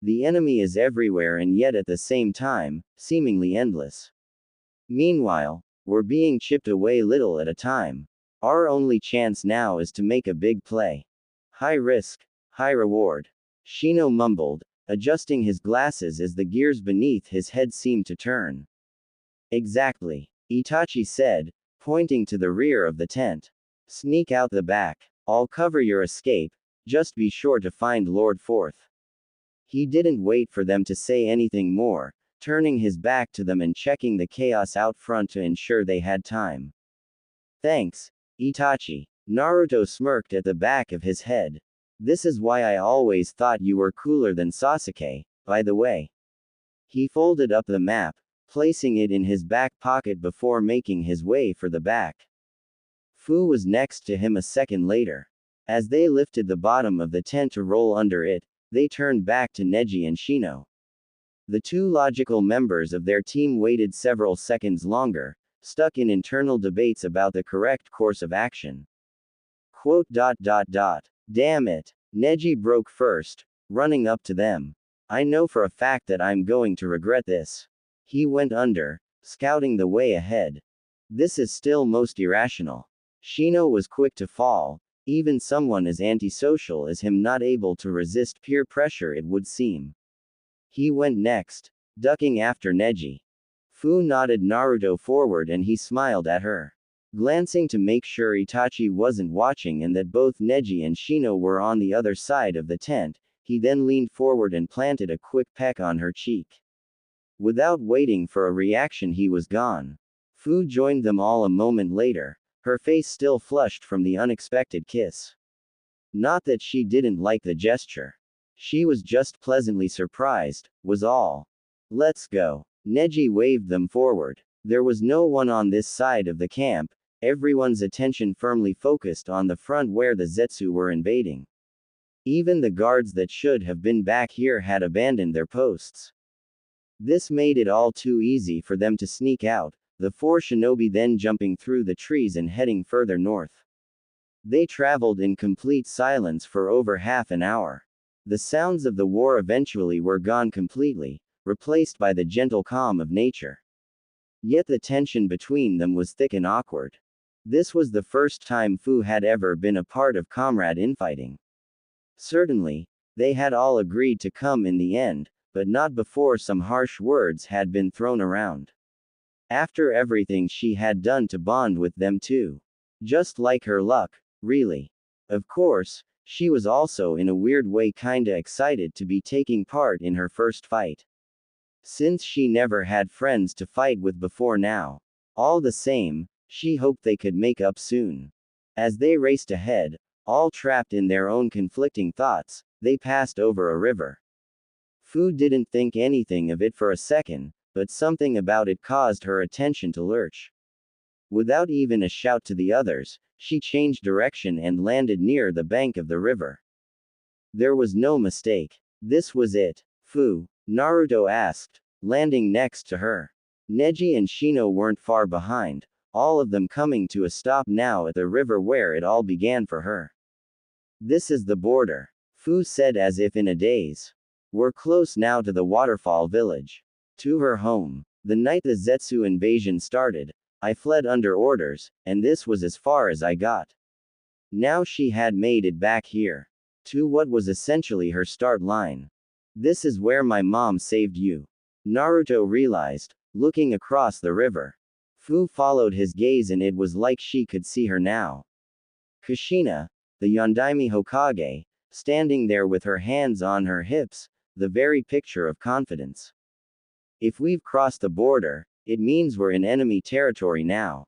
The enemy is everywhere and yet at the same time, seemingly endless. Meanwhile, we're being chipped away little at a time. Our only chance now is to make a big play. High risk, high reward. Shino mumbled, adjusting his glasses as the gears beneath his head seemed to turn. Exactly, Itachi said, pointing to the rear of the tent. Sneak out the back. I'll cover your escape, just be sure to find Lord Fourth. He didn't wait for them to say anything more, turning his back to them and checking the chaos out front to ensure they had time. Thanks, Itachi. Naruto smirked at the back of his head. This is why I always thought you were cooler than Sasuke, by the way. He folded up the map, placing it in his back pocket before making his way for the back. Fu was next to him a second later. As they lifted the bottom of the tent to roll under it, they turned back to Neji and Shino. The two logical members of their team waited several seconds longer, stuck in internal debates about the correct course of action. Damn it. Neji broke first, running up to them. I know for a fact that I'm going to regret this. He went under, scouting the way ahead. This is still most irrational. Shino was quick to fall, even someone as antisocial as him not able to resist peer pressure it would seem. He went next, ducking after Neji. Fu nodded Naruto forward and he smiled at her. Glancing to make sure Itachi wasn't watching and that both Neji and Shino were on the other side of the tent, he then leaned forward and planted a quick peck on her cheek. Without waiting for a reaction, he was gone. Fu joined them all a moment later, her face still flushed from the unexpected kiss. Not that she didn't like the gesture. She was just pleasantly surprised, was all. Let's go. Neji waved them forward. There was no one on this side of the camp, everyone's attention firmly focused on the front where the Zetsu were invading. Even the guards that should have been back here had abandoned their posts. This made it all too easy for them to sneak out, the four shinobi then jumping through the trees and heading further north. They traveled in complete silence for over half an hour. The sounds of the war eventually were gone completely, replaced by the gentle calm of nature. Yet the tension between them was thick and awkward. This was the first time Fu had ever been a part of comrade infighting. Certainly, they had all agreed to come in the end, but not before some harsh words had been thrown around. After everything she had done to bond with them too. Just like her luck, really. Of course, she was also in a weird way kinda excited to be taking part in her first fight. Since she never had friends to fight with before now. All the same, she hoped they could make up soon. As they raced ahead, all trapped in their own conflicting thoughts, they passed over a river. Fu didn't think anything of it for a second, but something about it caused her attention to lurch. Without even a shout to the others, she changed direction and landed near the bank of the river. There was no mistake. This was it. Fu, Naruto asked, landing next to her. Neji and Shino weren't far behind, all of them coming to a stop now at the river where it all began for her. This is the border, Fu said as if in a daze. We're close now to the waterfall village. To her home. The night the Zetsu invasion started, I fled under orders, and this was as far as I got. Now she had made it back here. To what was essentially her start line. This is where my mom saved you. Naruto realized, looking across the river. Fu followed his gaze and it was like she could see her now. Kushina, the Yondaime Hokage, standing there with her hands on her hips, the very picture of confidence. If we've crossed the border, it means we're in enemy territory now.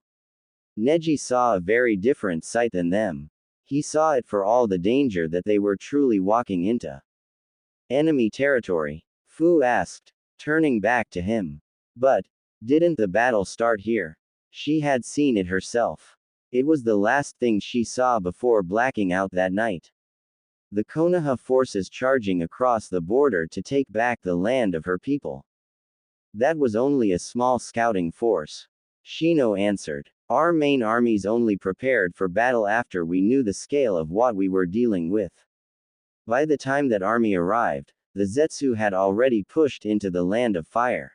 Neji saw a very different sight than them. He saw it for all the danger that they were truly walking into. Enemy territory? Fu asked, turning back to him. But, didn't the battle start here? She had seen it herself. It was the last thing she saw before blacking out that night. The Konoha forces charging across the border to take back the land of her people. That was only a small scouting force. Shino answered. Our main armies only prepared for battle after we knew the scale of what we were dealing with. By the time that army arrived, the Zetsu had already pushed into the land of fire.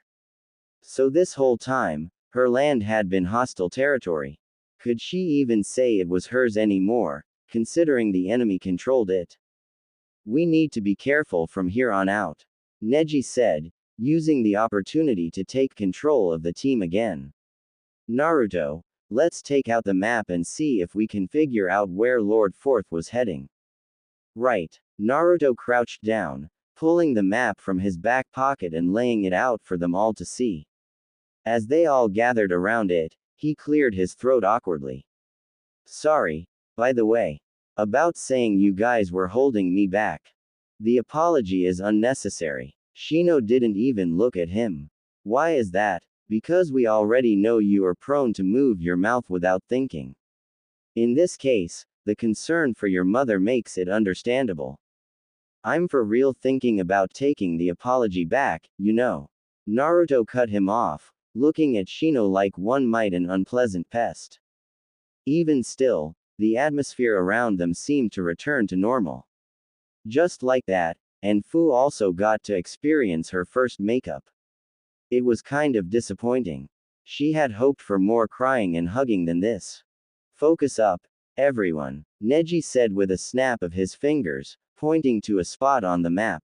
So this whole time, her land had been hostile territory. Could she even say it was hers anymore, considering the enemy controlled it? We need to be careful from here on out, Neji said, using the opportunity to take control of the team again. Naruto, let's take out the map and see if we can figure out where Lord Fourth was heading. Right. Naruto crouched down, pulling the map from his back pocket and laying it out for them all to see. As they all gathered around it, he cleared his throat awkwardly. Sorry, by the way. About saying you guys were holding me back. The apology is unnecessary. Shino didn't even look at him. Why is that? Because we already know you are prone to move your mouth without thinking. In this case, the concern for your mother makes it understandable. I'm for real thinking about taking the apology back, you know. Naruto cut him off, looking at Shino like one might an unpleasant pest. Even still, the atmosphere around them seemed to return to normal. Just like that, and Fu also got to experience her first makeup. It was kind of disappointing. She had hoped for more crying and hugging than this. Focus up, everyone, Neji said with a snap of his fingers, pointing to a spot on the map.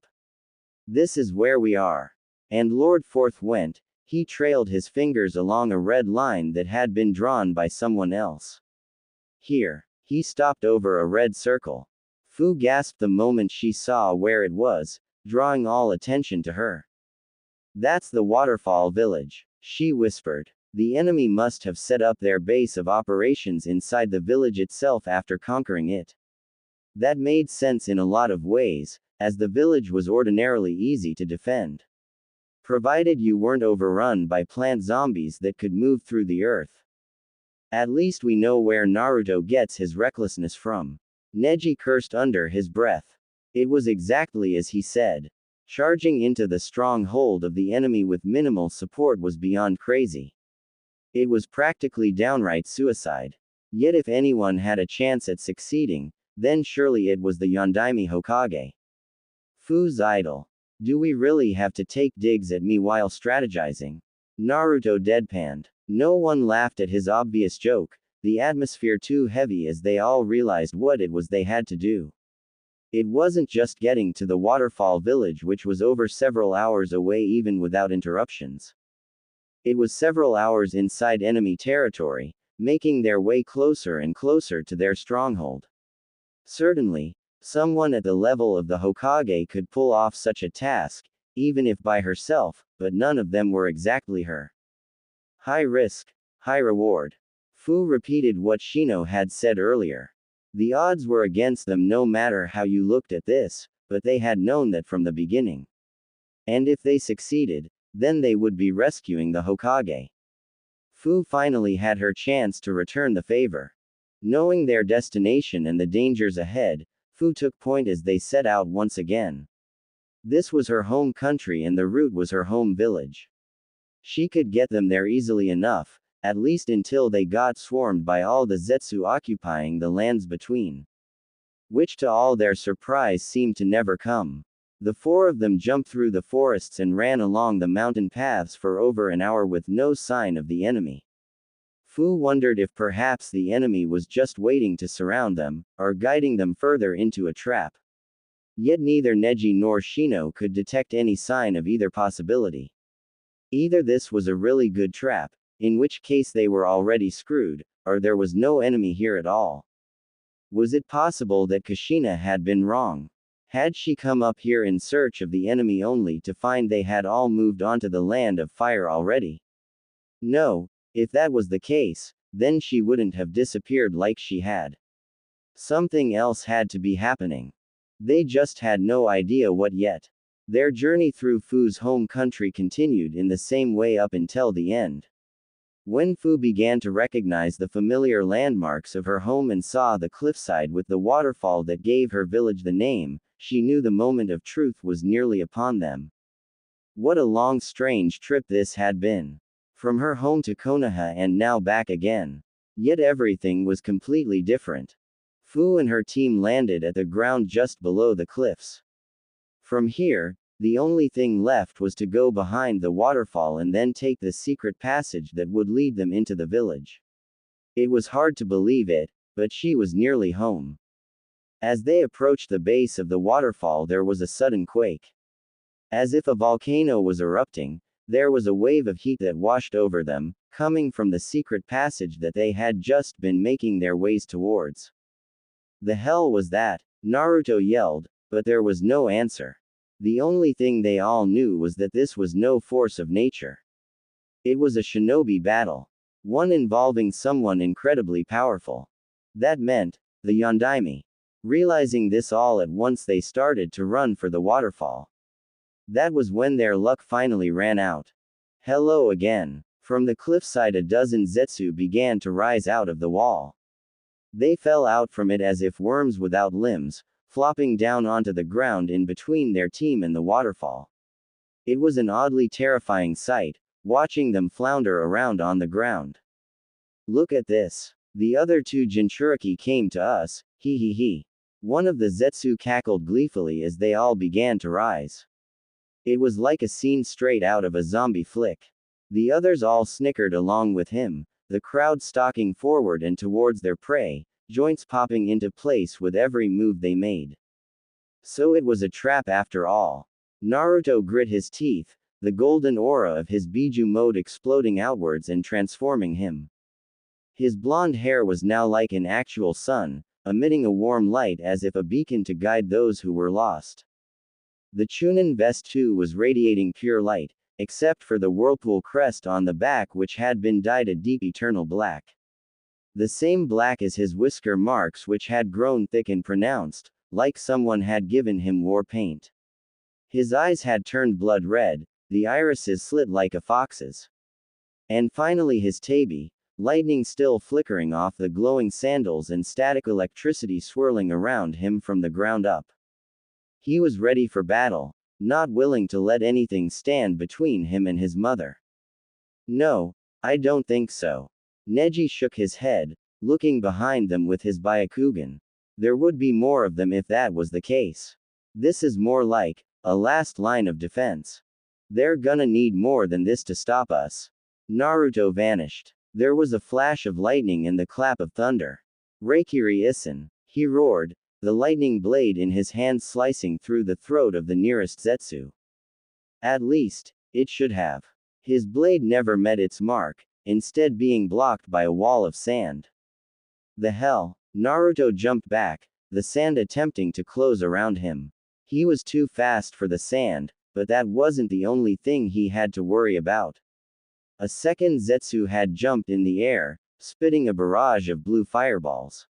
This is where we are. And Lord Fourth went, He trailed his fingers along a red line that had been drawn by someone else. Here. He stopped over a red circle. Fu gasped the moment she saw where it was, drawing all attention to her. That's the waterfall village, she whispered. The enemy must have set up their base of operations inside the village itself after conquering it. That made sense in a lot of ways, as the village was ordinarily easy to defend. Provided you weren't overrun by plant zombies that could move through the earth. At least we know where Naruto gets his recklessness from. Neji cursed under his breath. It was exactly as he said. Charging into the stronghold of the enemy with minimal support was beyond crazy. It was practically downright suicide. Yet if anyone had a chance at succeeding, then surely it was the Yondaime Hokage. Fu's idol. Do we really have to take digs at me while strategizing? Naruto deadpanned. No one laughed at his obvious joke, the atmosphere too heavy as they all realized what it was they had to do. It wasn't just getting to the waterfall village, which was over several hours away even without interruptions. It was several hours inside enemy territory, making their way closer and closer to their stronghold. Certainly, someone at the level of the Hokage could pull off such a task, even if by herself, but none of them were exactly her. High risk, high reward. Fu repeated what Shino had said earlier. The odds were against them no matter how you looked at this, but they had known that from the beginning. And if they succeeded, then they would be rescuing the Hokage. Fu finally had her chance to return the favor. Knowing their destination and the dangers ahead, Fu took point as they set out once again. This was her home country and the route was her home village. She could get them there easily enough, at least until they got swarmed by all the Zetsu occupying the lands between. Which to all their surprise seemed to never come. The four of them jumped through the forests and ran along the mountain paths for over an hour with no sign of the enemy. Fu wondered if perhaps the enemy was just waiting to surround them, or guiding them further into a trap. Yet neither Neji nor Shino could detect any sign of either possibility. Either this was a really good trap, in which case they were already screwed, or there was no enemy here at all. Was it possible that Kushina had been wrong? Had she come up here in search of the enemy only to find they had all moved onto the land of fire already? No, if that was the case, then she wouldn't have disappeared like she had. Something else had to be happening. They just had no idea what yet. Their journey through Fu's home country continued in the same way up until the end. When Fu began to recognize the familiar landmarks of her home and saw the cliffside with the waterfall that gave her village the name, she knew the moment of truth was nearly upon them. What a long, strange trip this had been. From her home to Konoha and now back again. Yet everything was completely different. Fu and her team landed at the ground just below the cliffs. From here, the only thing left was to go behind the waterfall and then take the secret passage that would lead them into the village. It was hard to believe it, but she was nearly home. As they approached the base of the waterfall, there was a sudden quake. As if a volcano was erupting, there was a wave of heat that washed over them, coming from the secret passage that they had just been making their ways towards. The hell was that? Naruto yelled, but there was no answer. The only thing they all knew was that this was no force of nature. It was a shinobi battle. One involving someone incredibly powerful. That meant, the Yondaime. Realizing this all at once, they started to run for the waterfall. That was when their luck finally ran out. Hello again. From the cliffside a dozen Zetsu began to rise out of the wall. They fell out from it as if worms without limbs, flopping down onto the ground in between their team and the waterfall. It was an oddly terrifying sight, watching them flounder around on the ground. Look at this. The other two Jinchuriki came to us, he he he. One of the Zetsu cackled gleefully as they all began to rise. It was like a scene straight out of a zombie flick. The others all snickered along with him, the crowd stalking forward and towards their prey, joints popping into place with every move they made. So it was a trap after all. Naruto grit his teeth, the golden aura of his Biju mode exploding outwards and transforming him. His blonde hair was now like an actual sun, emitting a warm light as if a beacon to guide those who were lost. The Chunin vest too was radiating pure light, except for the whirlpool crest on the back which had been dyed a deep eternal black. The same black as his whisker marks which had grown thick and pronounced, like someone had given him war paint. His eyes had turned blood red, the irises slit like a fox's. And finally his tabi, lightning still flickering off the glowing sandals and static electricity swirling around him from the ground up. He was ready for battle, not willing to let anything stand between him and his mother. No, I don't think so. Neji shook his head, looking behind them with his Byakugan. There would be more of them if that was the case. This is more like a last line of defense. They're gonna need more than this to stop us. Naruto vanished. There was a flash of lightning and the clap of thunder. Reikiri Issen, he roared, the lightning blade in his hand slicing through the throat of the nearest Zetsu. At least, it should have. His blade never met its mark, instead being blocked by a wall of sand. The hell? Naruto jumped back, the sand attempting to close around him. He was too fast for the sand, but that wasn't the only thing he had to worry about. A second Zetsu had jumped in the air, spitting a barrage of blue fireballs.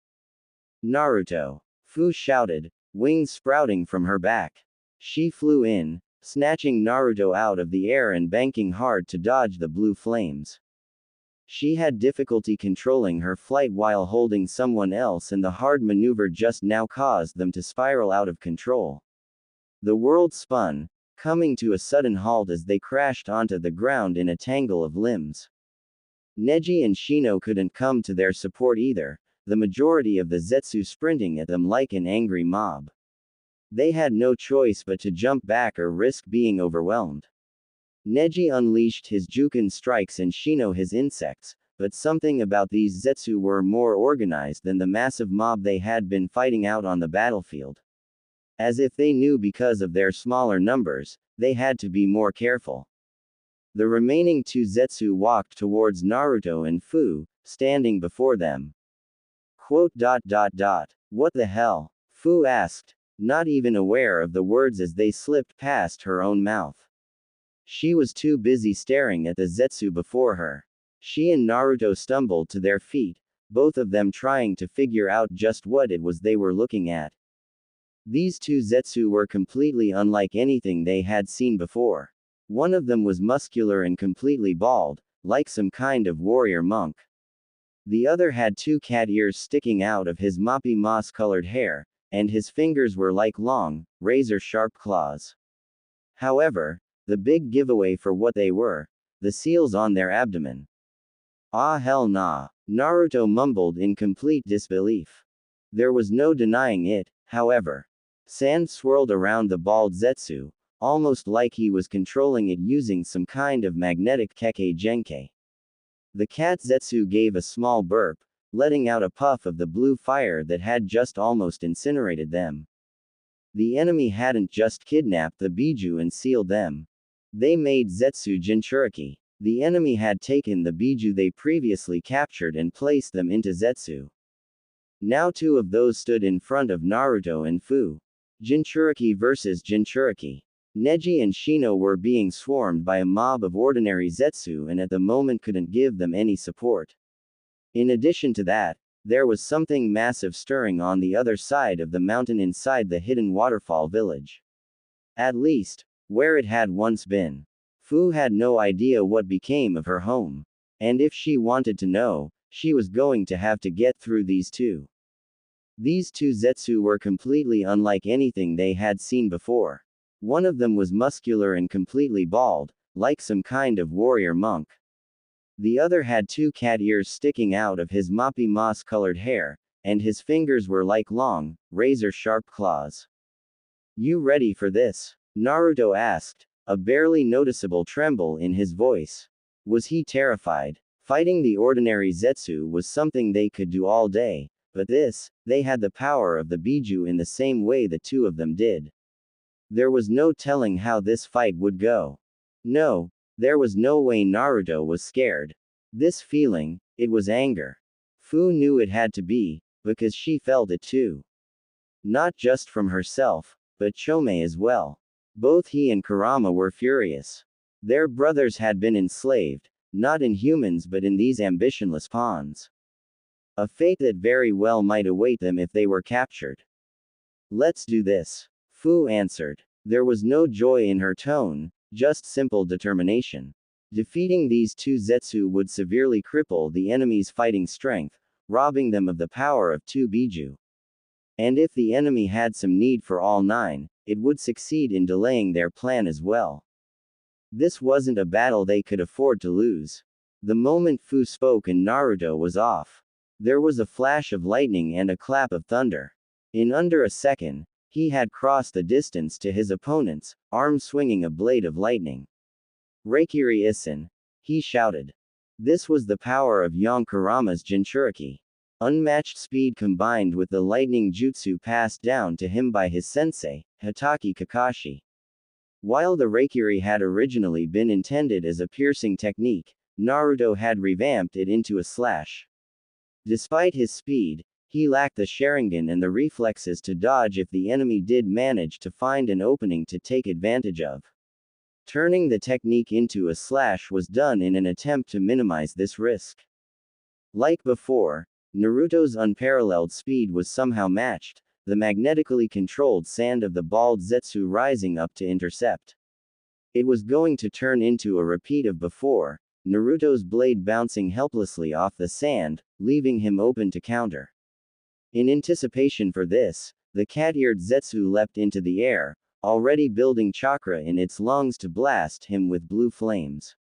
Naruto! Fu shouted, wings sprouting from her back. She flew in, snatching Naruto out of the air and banking hard to dodge the blue flames. She had difficulty controlling her flight while holding someone else, and the hard maneuver just now caused them to spiral out of control. The world spun, coming to a sudden halt as they crashed onto the ground in a tangle of limbs. Neji and Shino couldn't come to their support either, the majority of the Zetsu sprinting at them like an angry mob. They had no choice but to jump back or risk being overwhelmed. Neji unleashed his Juken strikes and Shino his insects, but something about these Zetsu were more organized than the massive mob they had been fighting out on the battlefield. As if they knew because of their smaller numbers, they had to be more careful. The remaining two Zetsu walked towards Naruto and Fu, standing before them. What the hell? Fu asked, not even aware of the words as they slipped past her own mouth. She was too busy staring at the Zetsu before her. She and Naruto stumbled to their feet, both of them trying to figure out just what it was they were looking at. These two Zetsu were completely unlike anything they had seen before. One of them was muscular and completely bald, like some kind of warrior monk. The other had two cat ears sticking out of his moppy moss-colored hair, and his fingers were like long, razor-sharp claws. However, the big giveaway for what they were, the seals on their abdomen. Ah hell nah, Naruto mumbled in complete disbelief. There was no denying it, however. Sand swirled around the bald Zetsu, almost like he was controlling it using some kind of magnetic Kekkei Genkai. The cat Zetsu gave a small burp, letting out a puff of the blue fire that had just almost incinerated them. The enemy hadn't just kidnapped the Biju and sealed them. They made Zetsu Jinchuriki. The enemy had taken the Biju they previously captured and placed them into Zetsu. Now two of those stood in front of Naruto and Fu. Jinchuriki versus Jinchuriki. Neji and Shino were being swarmed by a mob of ordinary Zetsu and at the moment couldn't give them any support. In addition to that, there was something massive stirring on the other side of the mountain inside the hidden waterfall village. At least, where it had once been. Fu had no idea what became of her home. And if she wanted to know, she was going to have to get through these two. These two Zetsu were completely unlike anything they had seen before. One of them was muscular and completely bald, like some kind of warrior monk. The other had two cat ears sticking out of his moppy moss-colored hair, and his fingers were like long, razor-sharp claws. You ready for this? Naruto asked, a barely noticeable tremble in his voice. Was he terrified? Fighting the ordinary Zetsu was something they could do all day, but this, they had the power of the Biju in the same way the two of them did. There was no telling how this fight would go. No, there was no way Naruto was scared. This feeling, it was anger. Fu knew it had to be, because she felt it too. Not just from herself, but Chome as well. Both he and Kurama were furious. Their brothers had been enslaved, not in humans but in these ambitionless pawns. A fate that very well might await them if they were captured. Let's do this. Fu answered. There was no joy in her tone, just simple determination. Defeating these two Zetsu would severely cripple the enemy's fighting strength, robbing them of the power of two Biju. And if the enemy had some need for all nine, it would succeed in delaying their plan as well. This wasn't a battle they could afford to lose. The moment Fu spoke and Naruto was off. There was a flash of lightning and a clap of thunder. In under a second, he had crossed the distance to his opponents, arm swinging a blade of lightning. Reikiri Issen, he shouted. This was the power of Yon Kurama's Jinchuriki. Unmatched speed combined with the lightning jutsu passed down to him by his sensei, Hatake Kakashi. While the Reikiri had originally been intended as a piercing technique, Naruto had revamped it into a slash. Despite his speed, he lacked the Sharingan and the reflexes to dodge if the enemy did manage to find an opening to take advantage of. Turning the technique into a slash was done in an attempt to minimize this risk. Like before, Naruto's unparalleled speed was somehow matched, the magnetically controlled sand of the bald Zetsu rising up to intercept. It was going to turn into a repeat of before, Naruto's blade bouncing helplessly off the sand, leaving him open to counter. In anticipation for this, the cat-eared Zetsu leapt into the air, already building chakra in its lungs to blast him with blue flames.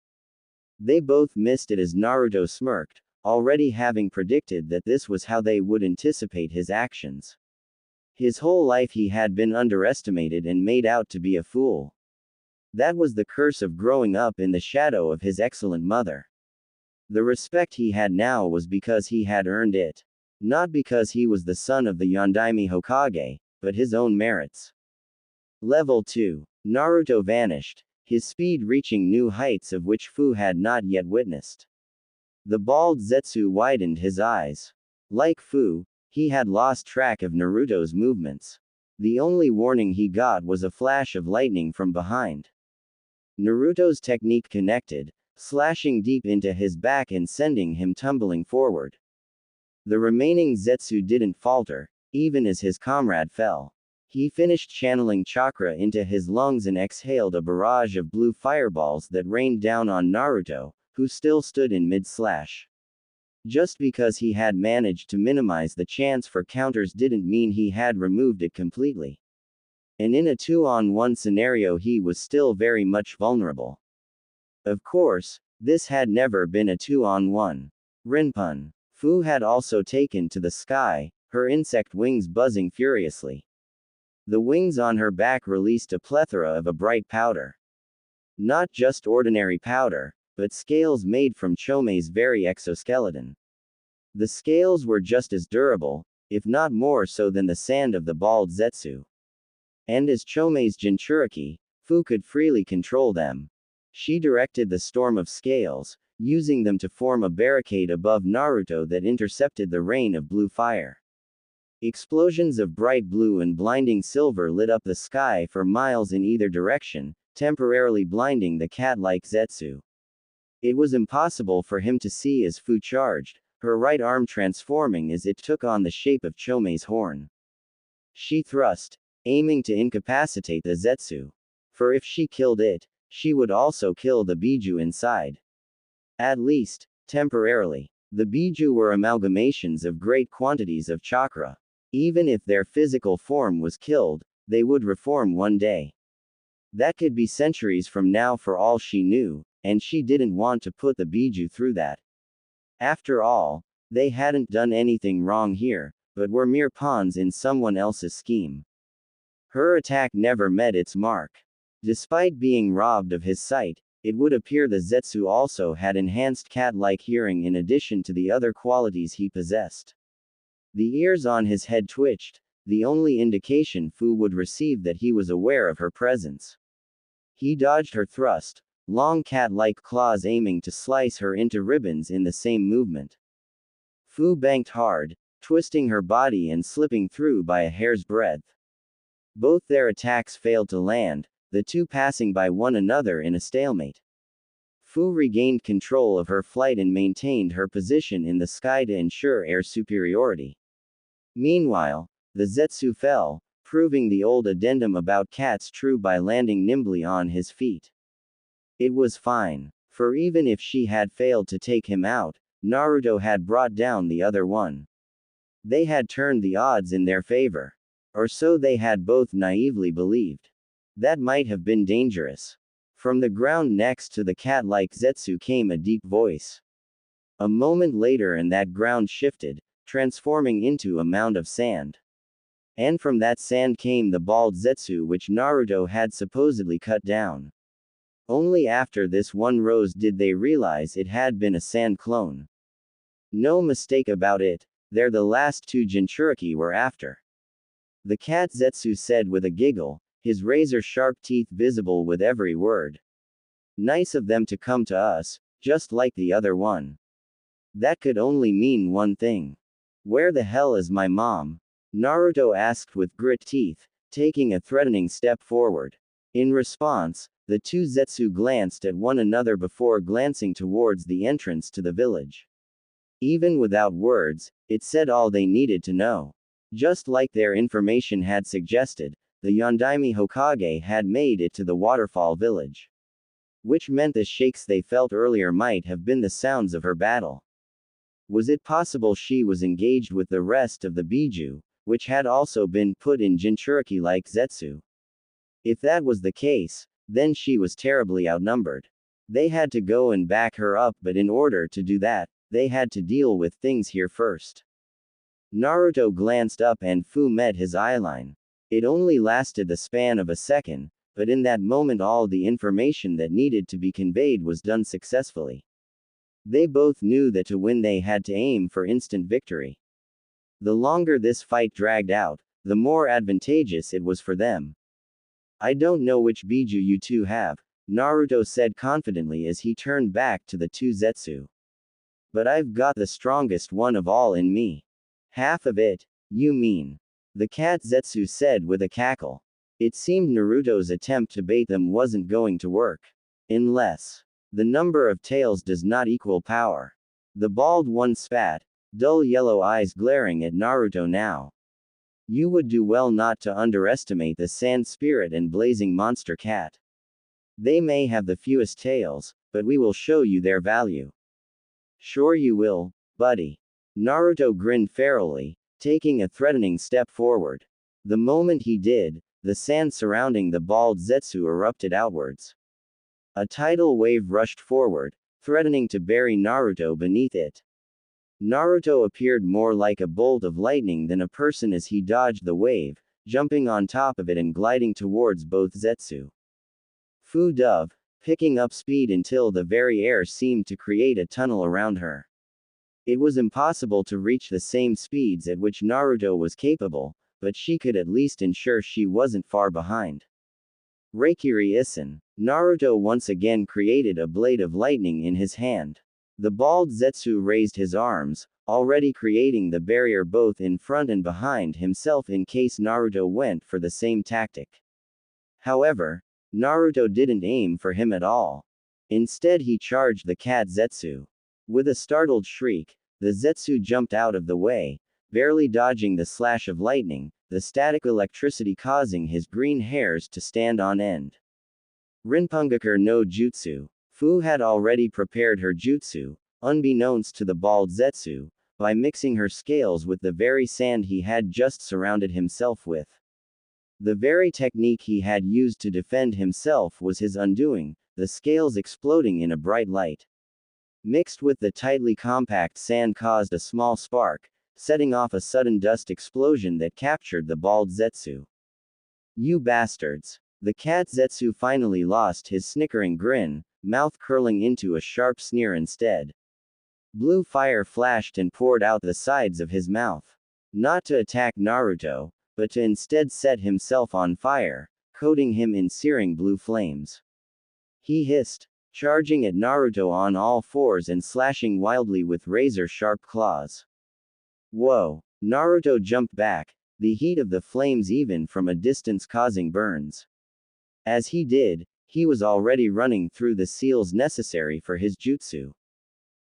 They both missed it as Naruto smirked, already having predicted that this was how they would anticipate his actions. His whole life he had been underestimated and made out to be a fool. That was the curse of growing up in the shadow of his excellent mother. The respect he had now was because he had earned it. Not because he was the son of the Yondaime Hokage, but his own merits. Level 2. Naruto vanished, his speed reaching new heights of which Fu had not yet witnessed. The bald Zetsu widened his eyes. Like Fu, he had lost track of Naruto's movements. The only warning he got was a flash of lightning from behind. Naruto's technique connected, slashing deep into his back and sending him tumbling forward. The remaining Zetsu didn't falter, even as his comrade fell. He finished channeling chakra into his lungs and exhaled a barrage of blue fireballs that rained down on Naruto, who still stood in mid-slash. Just because he had managed to minimize the chance for counters didn't mean he had removed it completely. And in a 2-on-1 scenario he was still very much vulnerable. Of course, this had never been a 2-on-1. Rinpun. Fu had also taken to the sky, her insect wings buzzing furiously. The wings on her back released a plethora of a bright powder. Not just ordinary powder, but scales made from Chome's very exoskeleton. The scales were just as durable, if not more so than the sand of the bald Zetsu. And as Chome's Jinchuriki, Fu could freely control them. She directed the storm of scales, using them to form a barricade above Naruto that intercepted the rain of blue fire. Explosions of bright blue and blinding silver lit up the sky for miles in either direction, temporarily blinding the cat-like Zetsu. It was impossible for him to see as Fu charged, her right arm transforming as it took on the shape of Chome's horn. She thrust, aiming to incapacitate the Zetsu. For if she killed it, she would also kill the Biju inside. At least, temporarily. The Biju were amalgamations of great quantities of chakra. Even if their physical form was killed, they would reform one day. That could be centuries from now for all she knew, and she didn't want to put the Biju through that. After all, they hadn't done anything wrong here, but were mere pawns in someone else's scheme. Her attack never met its mark. Despite being robbed of his sight, it would appear the Zetsu also had enhanced cat-like hearing in addition to the other qualities he possessed. The ears on his head twitched, the only indication Fu would receive that he was aware of her presence. He dodged her thrust, long cat-like claws aiming to slice her into ribbons in the same movement. Fu banked hard, twisting her body and slipping through by a hair's breadth. Both their attacks failed to land, the two passing by one another in a stalemate. Fu regained control of her flight and maintained her position in the sky to ensure air superiority. Meanwhile, the Zetsu fell, proving the old addendum about cats true by landing nimbly on his feet. It was fine, for even if she had failed to take him out, Naruto had brought down the other one. They had turned the odds in their favor. Or so they had both naively believed. That might have been dangerous. From the ground next to the cat-like Zetsu came a deep voice. A moment later and that ground shifted, transforming into a mound of sand. And from that sand came the bald Zetsu which Naruto had supposedly cut down. Only after this one rose did they realize it had been a sand clone. No mistake about it, they're the last two Jinchuriki were after. The cat Zetsu said with a giggle, his razor-sharp teeth visible with every word. Nice of them to come to us, just like the other one. That could only mean one thing. Where the hell is my mom? Naruto asked with grit teeth, taking a threatening step forward. In response, the two Zetsu glanced at one another before glancing towards the entrance to the village. Even without words, it said all they needed to know. Just like their information had suggested, the Yondaime Hokage had made it to the waterfall village. Which meant the shakes they felt earlier might have been the sounds of her battle. Was it possible she was engaged with the rest of the Biju, which had also been put in Jinchuriki like Zetsu? If that was the case, then she was terribly outnumbered. They had to go and back her up, but in order to do that, they had to deal with things here first. Naruto glanced up and Fu met his eyeline. It only lasted the span of a second, but in that moment all the information that needed to be conveyed was done successfully. They both knew that to win they had to aim for instant victory. The longer this fight dragged out, the more advantageous it was for them. I don't know which Biju you two have, Naruto said confidently as he turned back to the two Zetsu. But I've got the strongest one of all in me. Half of it, you mean? The cat Zetsu said with a cackle. It seemed Naruto's attempt to bait them wasn't going to work. Unless the number of tails does not equal power. The bald one spat, dull yellow eyes glaring at Naruto now. You would do well not to underestimate the sand spirit and blazing monster cat. They may have the fewest tails, but we will show you their value. Sure you will, buddy. Naruto grinned ferally, taking a threatening step forward. The moment he did, the sand surrounding the bald Zetsu erupted outwards. A tidal wave rushed forward, threatening to bury Naruto beneath it. Naruto appeared more like a bolt of lightning than a person as he dodged the wave, jumping on top of it and gliding towards both Zetsu. Fu dove, picking up speed until the very air seemed to create a tunnel around her. It was impossible to reach the same speeds at which Naruto was capable, but she could at least ensure she wasn't far behind. Reikiri Isen. Naruto once again created a blade of lightning in his hand. The bald Zetsu raised his arms, already creating the barrier both in front and behind himself in case Naruto went for the same tactic. However, Naruto didn't aim for him at all. Instead he charged the cat Zetsu. With a startled shriek, the Zetsu jumped out of the way, barely dodging the slash of lightning, the static electricity causing his green hairs to stand on end. Rinpogakur no Jutsu. Fu had already prepared her jutsu, unbeknownst to the bald Zetsu, by mixing her scales with the very sand he had just surrounded himself with. The very technique he had used to defend himself was his undoing, the scales exploding in a bright light. Mixed with the tightly compact sand caused a small spark, setting off a sudden dust explosion that captured the bald Zetsu. You bastards! The cat Zetsu finally lost his snickering grin, mouth curling into a sharp sneer instead. Blue fire flashed and poured out the sides of his mouth. Not to attack Naruto, but to instead set himself on fire, coating him in searing blue flames. He hissed, charging at Naruto on all fours and slashing wildly with razor-sharp claws. Whoa! Naruto jumped back, the heat of the flames even from a distance causing burns. As he did, he was already running through the seals necessary for his jutsu.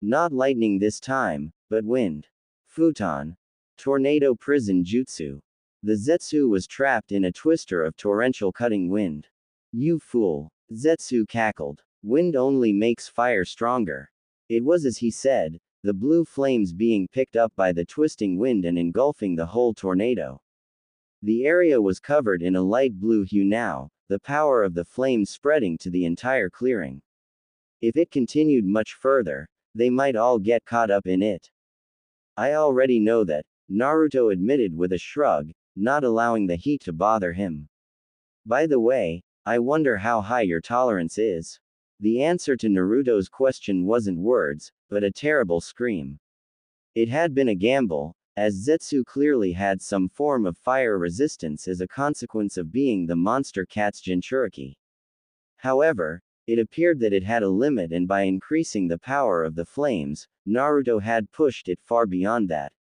Not lightning this time, but wind. Futon. Tornado prison jutsu. The Zetsu was trapped in a twister of torrential cutting wind. You fool. Zetsu cackled. Wind only makes fire stronger. It was as he said, the blue flames being picked up by the twisting wind and engulfing the whole tornado. The area was covered in a light blue hue now, the power of the flames spreading to the entire clearing. If it continued much further, they might all get caught up in it. I already know that, Naruto admitted with a shrug, not allowing the heat to bother him. By the way, I wonder how high your tolerance is. The answer to Naruto's question wasn't words, but a terrible scream. It had been a gamble, as Zetsu clearly had some form of fire resistance as a consequence of being the monster cat's Jinchuriki. However, it appeared that it had a limit, and by increasing the power of the flames, Naruto had pushed it far beyond that.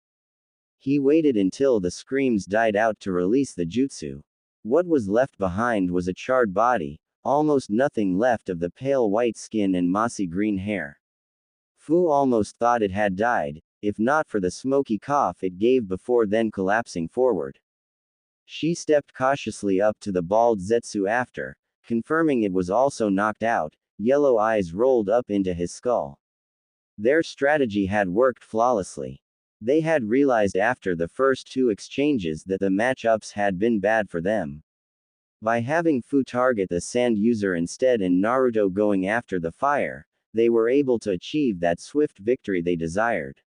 He waited until the screams died out to release the jutsu. What was left behind was a charred body, almost nothing left of the pale white skin and mossy green hair. Fu almost thought it had died, if not for the smoky cough it gave before then collapsing forward. She stepped cautiously up to the bald Zetsu after, confirming it was also knocked out, yellow eyes rolled up into his skull. Their strategy had worked flawlessly. They had realized after the first two exchanges that the matchups had been bad for them. By having Fu target the sand user instead and Naruto going after the fire, they were able to achieve that swift victory they desired.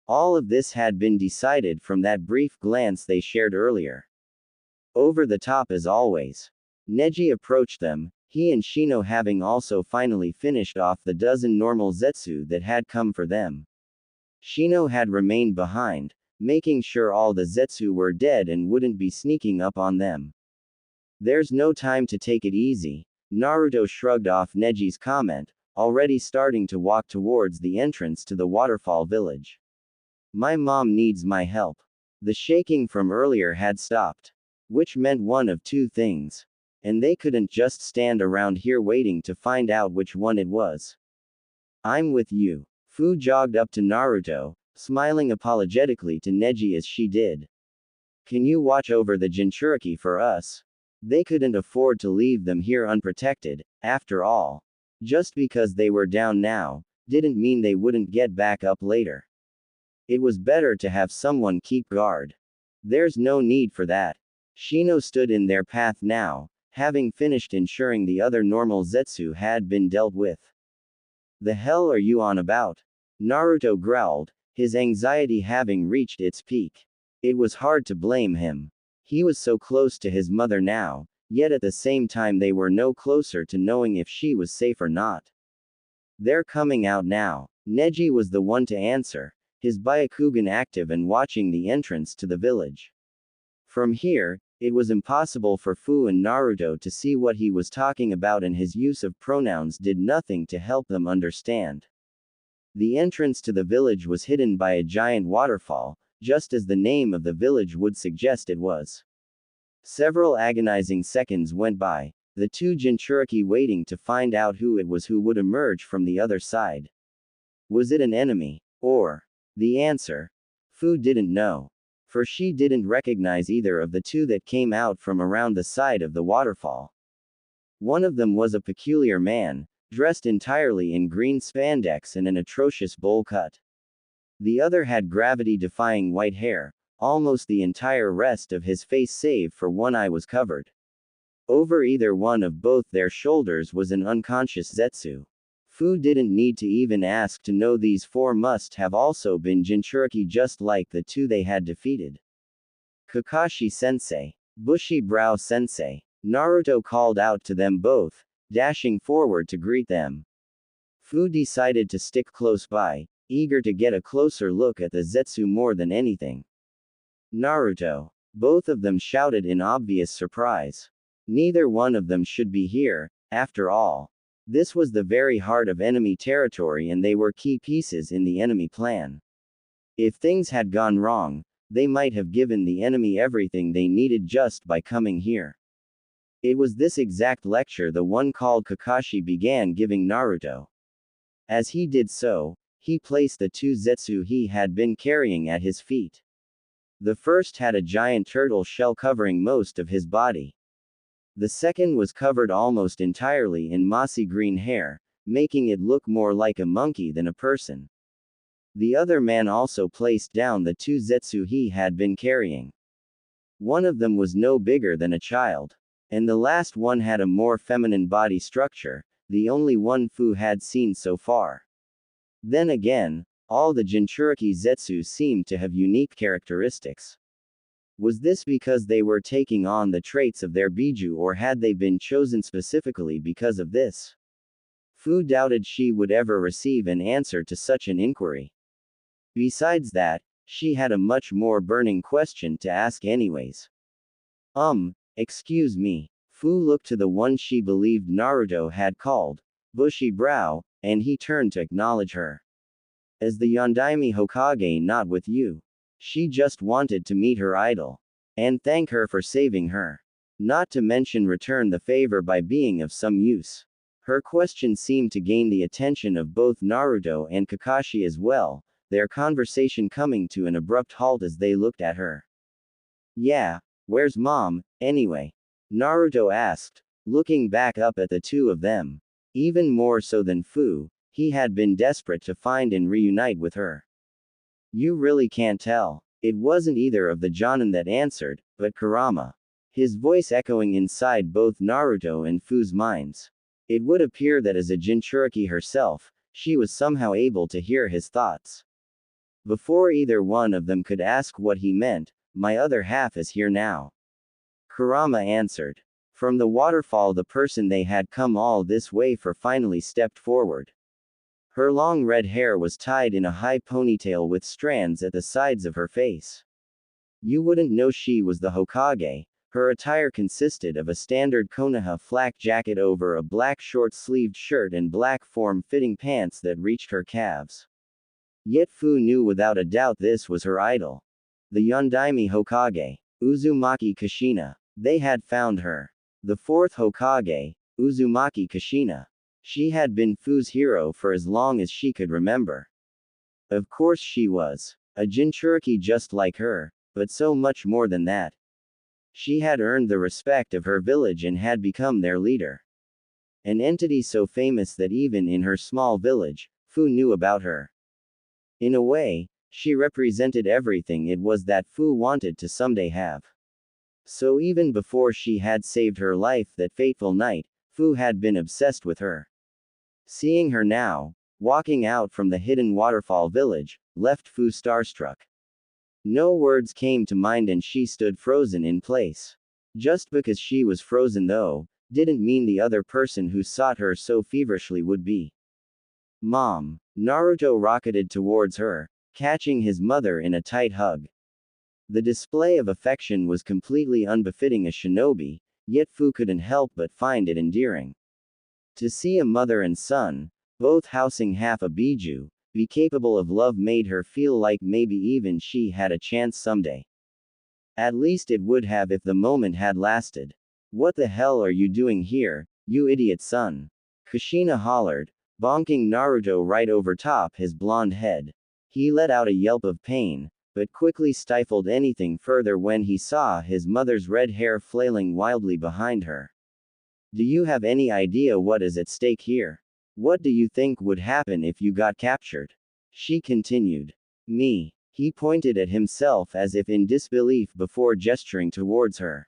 All of this had been decided from that brief glance they shared earlier. Over the top as always. Neji approached them, he and Shino having also finally finished off the dozen normal Zetsu that had come for them. Shino had remained behind, making sure all the Zetsu were dead and wouldn't be sneaking up on them. There's no time to take it easy. Naruto shrugged off Neji's comment, already starting to walk towards the entrance to the waterfall village. My mom needs my help. The shaking from earlier had stopped. Which meant one of two things. And they couldn't just stand around here waiting to find out which one it was. I'm with you. Fu jogged up to Naruto, smiling apologetically to Neji as she did. Can you watch over the Jinchuriki for us? They couldn't afford to leave them here unprotected, after all. Just because they were down now, didn't mean they wouldn't get back up later. It was better to have someone keep guard. There's no need for that. Shino stood in their path now, having finished ensuring the other normal Zetsu had been dealt with. The hell are you on about? Naruto growled, his anxiety having reached its peak. It was hard to blame him. He was so close to his mother now, yet at the same time they were no closer to knowing if she was safe or not. They're coming out now. Neji was the one to answer, his Byakugan active and watching the entrance to the village. From here, it was impossible for Fu and Naruto to see what he was talking about, and his use of pronouns did nothing to help them understand. The entrance to the village was hidden by a giant waterfall, just as the name of the village would suggest it was. Several agonizing seconds went by, the two Jinchuriki waiting to find out who it was who would emerge from the other side. Was it an enemy? Or? The answer? Fu didn't know. For she didn't recognize either of the two that came out from around the side of the waterfall. One of them was a peculiar man, dressed entirely in green spandex and an atrocious bowl cut. The other had gravity-defying white hair, almost the entire rest of his face save for one eye was covered. Over either one of both their shoulders was an unconscious Zetsu. Fu didn't need to even ask to know these four must have also been Jinchuriki just like the two they had defeated. Kakashi-sensei. Bushy-brow-sensei. Naruto called out to them both, dashing forward to greet them. Fu decided to stick close by, eager to get a closer look at the Zetsu more than anything. Naruto. Both of them shouted in obvious surprise. Neither one of them should be here, after all. This was the very heart of enemy territory and they were key pieces in the enemy plan. If things had gone wrong, they might have given the enemy everything they needed just by coming here. It was this exact lecture the one called Kakashi began giving Naruto. As he did so, he placed the two zetsu he had been carrying at his feet. The first had a giant turtle shell covering most of his body. The second was covered almost entirely in mossy green hair, making it look more like a monkey than a person. The other man also placed down the two zetsu he had been carrying. One of them was no bigger than a child. And the last one had a more feminine body structure, the only one Fu had seen so far. Then again, all the Jinchuriki zetsu seemed to have unique characteristics. Was this because they were taking on the traits of their Biju or had they been chosen specifically because of this? Fu doubted she would ever receive an answer to such an inquiry. Besides that, she had a much more burning question to ask anyways. Excuse me. Fu looked to the one she believed Naruto had called bushy brow, and he turned to acknowledge her. As the Yondaime Hokage, not with you. She just wanted to meet her idol. And thank her for saving her. Not to mention return the favor by being of some use. Her question seemed to gain the attention of both Naruto and Kakashi as well, their conversation coming to an abrupt halt as they looked at her. Yeah, where's Mom, anyway? Naruto asked, looking back up at the two of them. Even more so than Fu, he had been desperate to find and reunite with her. You really can't tell. It wasn't either of the Jonin that answered, but Kurama. His voice echoing inside both Naruto and Fu's minds. It would appear that as a Jinchuriki herself, she was somehow able to hear his thoughts. Before either one of them could ask what he meant, my other half is here now. Kurama answered. From the waterfall the person they had come all this way for finally stepped forward. Her long red hair was tied in a high ponytail with strands at the sides of her face. You wouldn't know she was the Hokage. Her attire consisted of a standard Konoha flak jacket over a black short-sleeved shirt and black form-fitting pants that reached her calves. Yet Fu knew without a doubt this was her idol. The Yondaime Hokage, Uzumaki Kushina. They had found her. The fourth Hokage, Uzumaki Kushina. She had been Fu's hero for as long as she could remember. Of course she was. A Jinchuriki just like her, but so much more than that. She had earned the respect of her village and had become their leader. An entity so famous that even in her small village, Fu knew about her. In a way, she represented everything it was that Fu wanted to someday have. So even before she had saved her life that fateful night, Fu had been obsessed with her. Seeing her now, walking out from the hidden waterfall village, left Fu starstruck. No words came to mind and she stood frozen in place. Just because she was frozen though, didn't mean the other person who sought her so feverishly would be. Mom. Naruto rocketed towards her, catching his mother in a tight hug. The display of affection was completely unbefitting a shinobi, yet Fu couldn't help but find it endearing. To see a mother and son, both housing half a Biju, be capable of love made her feel like maybe even she had a chance someday. At least it would have if the moment had lasted. What the hell are you doing here, you idiot son? Kushina hollered, bonking Naruto right over top his blonde head. He let out a yelp of pain, but quickly stifled anything further when he saw his mother's red hair flailing wildly behind her. Do you have any idea what is at stake here? What do you think would happen if you got captured? She continued. Me. He pointed at himself as if in disbelief before gesturing towards her.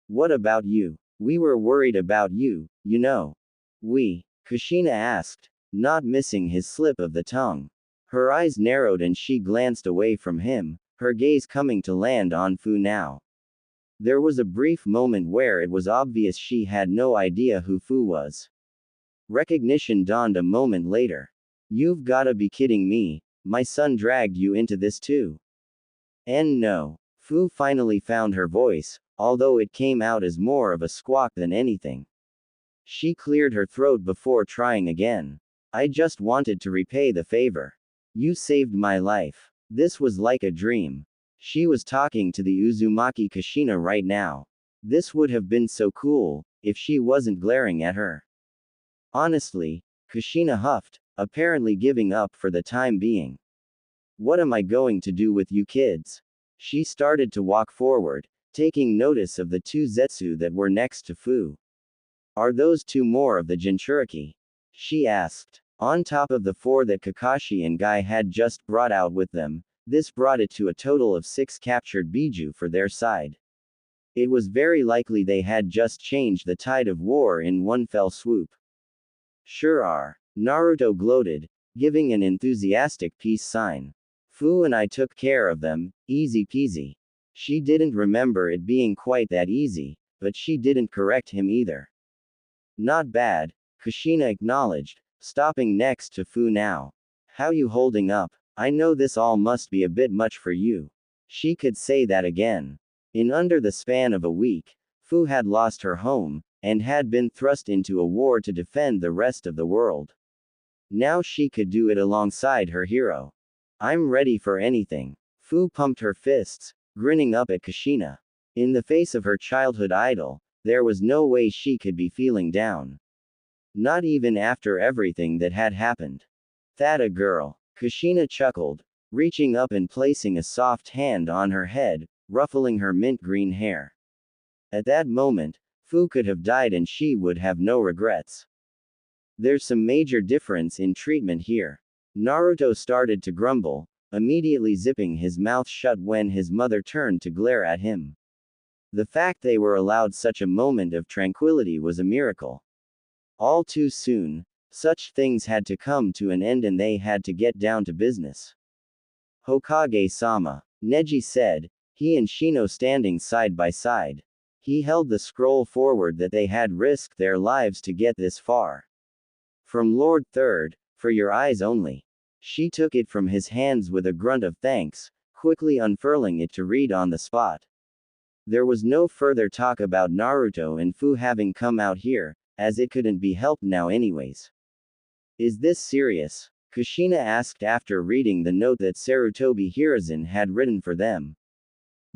What about you? We were worried about you, you know. We? Kushina asked, not missing his slip of the tongue. Her eyes narrowed and she glanced away from him, her gaze coming to land on Fu now. There was a brief moment where it was obvious she had no idea who Fu was. Recognition dawned a moment later. You've gotta be kidding me, my son dragged you into this too. And no. Fu finally found her voice, although it came out as more of a squawk than anything. She cleared her throat before trying again. I just wanted to repay the favor. You saved my life. This was like a dream. She was talking to the Uzumaki Kushina right now. This would have been so cool, if she wasn't glaring at her. Honestly, Kushina huffed, apparently giving up for the time being. What am I going to do with you kids? She started to walk forward, taking notice of the two Zetsu that were next to Fu. Are those two more of the Jinchuriki? She asked. On top of the 4 that Kakashi and Guy had just brought out with them, this brought it to a total of 6 captured Biju for their side. It was very likely they had just changed the tide of war in one fell swoop. Sure are. Naruto gloated, giving an enthusiastic peace sign. Fu and I took care of them, easy peasy. She didn't remember it being quite that easy, but she didn't correct him either. Not bad, Kushina acknowledged, stopping next to Fu now. How you holding up? I know this all must be a bit much for you. She could say that again. In under the span of a week, Fu had lost her home, and had been thrust into a war to defend the rest of the world. Now she could do it alongside her hero. I'm ready for anything. Fu pumped her fists, grinning up at Kushina. In the face of her childhood idol, there was no way she could be feeling down. Not even after everything that had happened. That a girl. Kushina chuckled, reaching up and placing a soft hand on her head, ruffling her mint green hair. At that moment, Fu could have died and she would have no regrets. There's some major difference in treatment here. Naruto started to grumble, immediately zipping his mouth shut when his mother turned to glare at him. The fact they were allowed such a moment of tranquility was a miracle. All too soon, such things had to come to an end and they had to get down to business. Hokage-sama, Neji said, he and Shino standing side by side. He held the scroll forward that they had risked their lives to get this far. From Lord Third, for your eyes only. She took it from his hands with a grunt of thanks, quickly unfurling it to read on the spot. There was no further talk about Naruto and Fu having come out here, as it couldn't be helped now anyways. Is this serious? Kushina asked after reading the note that Sarutobi Hiruzen had written for them.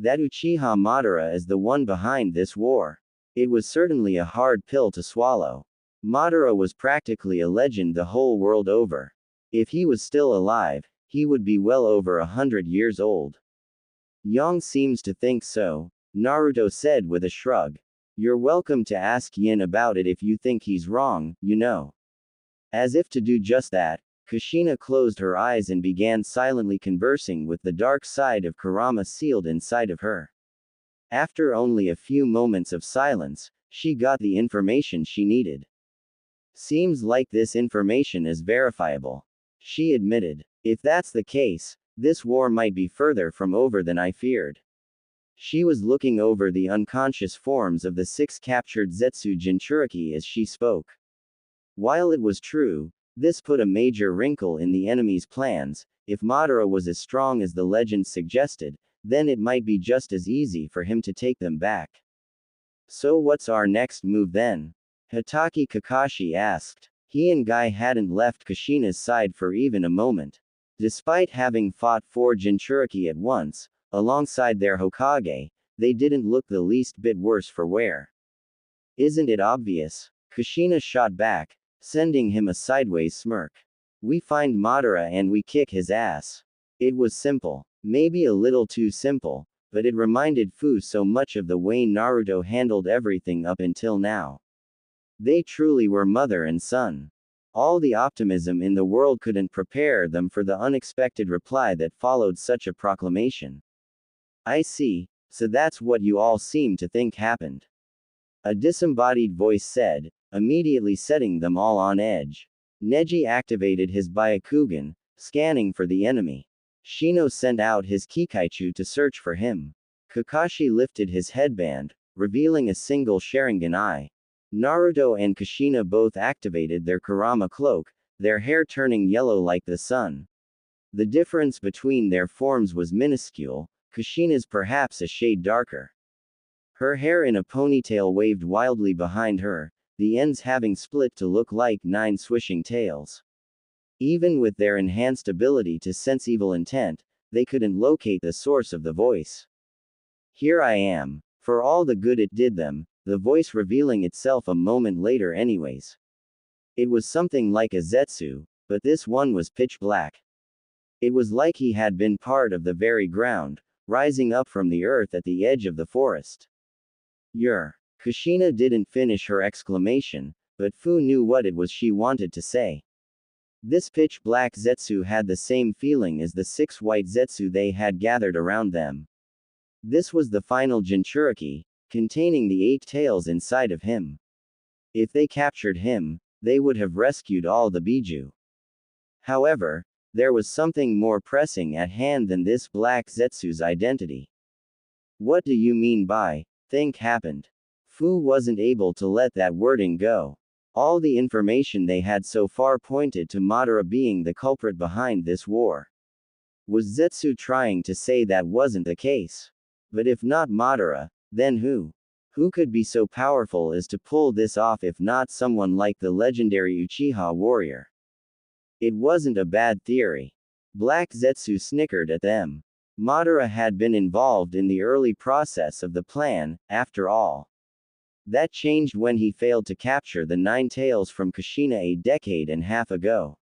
That Uchiha Madara is the one behind this war. It was certainly a hard pill to swallow. Madara was practically a legend the whole world over. If he was still alive, he would be well over 100 years old. Yang seems to think so, Naruto said with a shrug. You're welcome to ask Yin about it if you think he's wrong, you know. As if to do just that, Kushina closed her eyes and began silently conversing with the dark side of Kurama sealed inside of her. After only a few moments of silence, she got the information she needed. Seems like this information is verifiable. She admitted. If that's the case, this war might be further from over than I feared. She was looking over the unconscious forms of the 6 captured Zetsu Jinchuriki as she spoke. While it was true, this put a major wrinkle in the enemy's plans. If Madara was as strong as the legend suggested, then it might be just as easy for him to take them back. So what's our next move then? Hitaki Kakashi asked. He and Guy hadn't left Kushina's side for even a moment. Despite having fought 4 Jinchuriki at once, alongside their Hokage, they didn't look the least bit worse for wear. Isn't it obvious? Kushina shot back, sending him a sideways smirk. We find Madara and we kick his ass. It was simple. Maybe a little too simple, but it reminded Fu so much of the way Naruto handled everything up until now. They truly were mother and son. All the optimism in the world couldn't prepare them for the unexpected reply that followed such a proclamation. I see, so that's what you all seem to think happened. A disembodied voice said, immediately setting them all on edge. Neji activated his Byakugan, scanning for the enemy. Shino sent out his Kikaichu to search for him. Kakashi lifted his headband, revealing a single Sharingan eye. Naruto and Kushina both activated their Kurama cloak, their hair turning yellow like the sun. The difference between their forms was minuscule, Kushina's perhaps a shade darker. Her hair in a ponytail waved wildly behind her, the ends having split to look like 9 swishing tails. Even with their enhanced ability to sense evil intent, they couldn't locate the source of the voice. Here I am, for all the good it did them, the voice revealing itself a moment later anyways. It was something like a Zetsu, but this one was pitch black. It was like he had been part of the very ground, rising up from the earth at the edge of the forest. Kushina didn't finish her exclamation, but Fu knew what it was she wanted to say. This pitch black Zetsu had the same feeling as the 6 white Zetsu they had gathered around them. This was the final Jinchuriki, containing the 8 tails inside of him. If they captured him, they would have rescued all the Biju. However, there was something more pressing at hand than this black Zetsu's identity. What do you mean by, think happened? Fu wasn't able to let that wording go. All the information they had so far pointed to Madara being the culprit behind this war. Was Zetsu trying to say that wasn't the case? But if not Madara, then who? Who could be so powerful as to pull this off if not someone like the legendary Uchiha warrior? It wasn't a bad theory. Black Zetsu snickered at them. Madara had been involved in the early process of the plan, after all. That changed when he failed to capture the 9 tails from Kushina a decade and a half ago.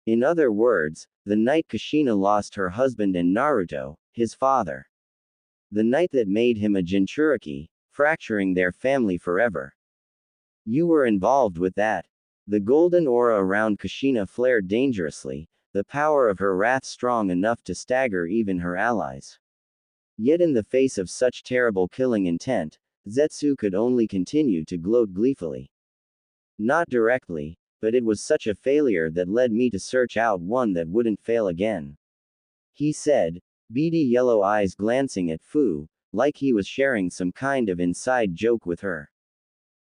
In other words, the night Kushina lost her husband and Naruto, his father. The night that made him a Jinchuriki, fracturing their family forever. You were involved with that. The golden aura around Kushina flared dangerously, the power of her wrath strong enough to stagger even her allies. Yet in the face of such terrible killing intent, Zetsu could only continue to gloat gleefully. Not directly, but it was such a failure that led me to search out one that wouldn't fail again. He said, beady yellow eyes glancing at Fu, like he was sharing some kind of inside joke with her.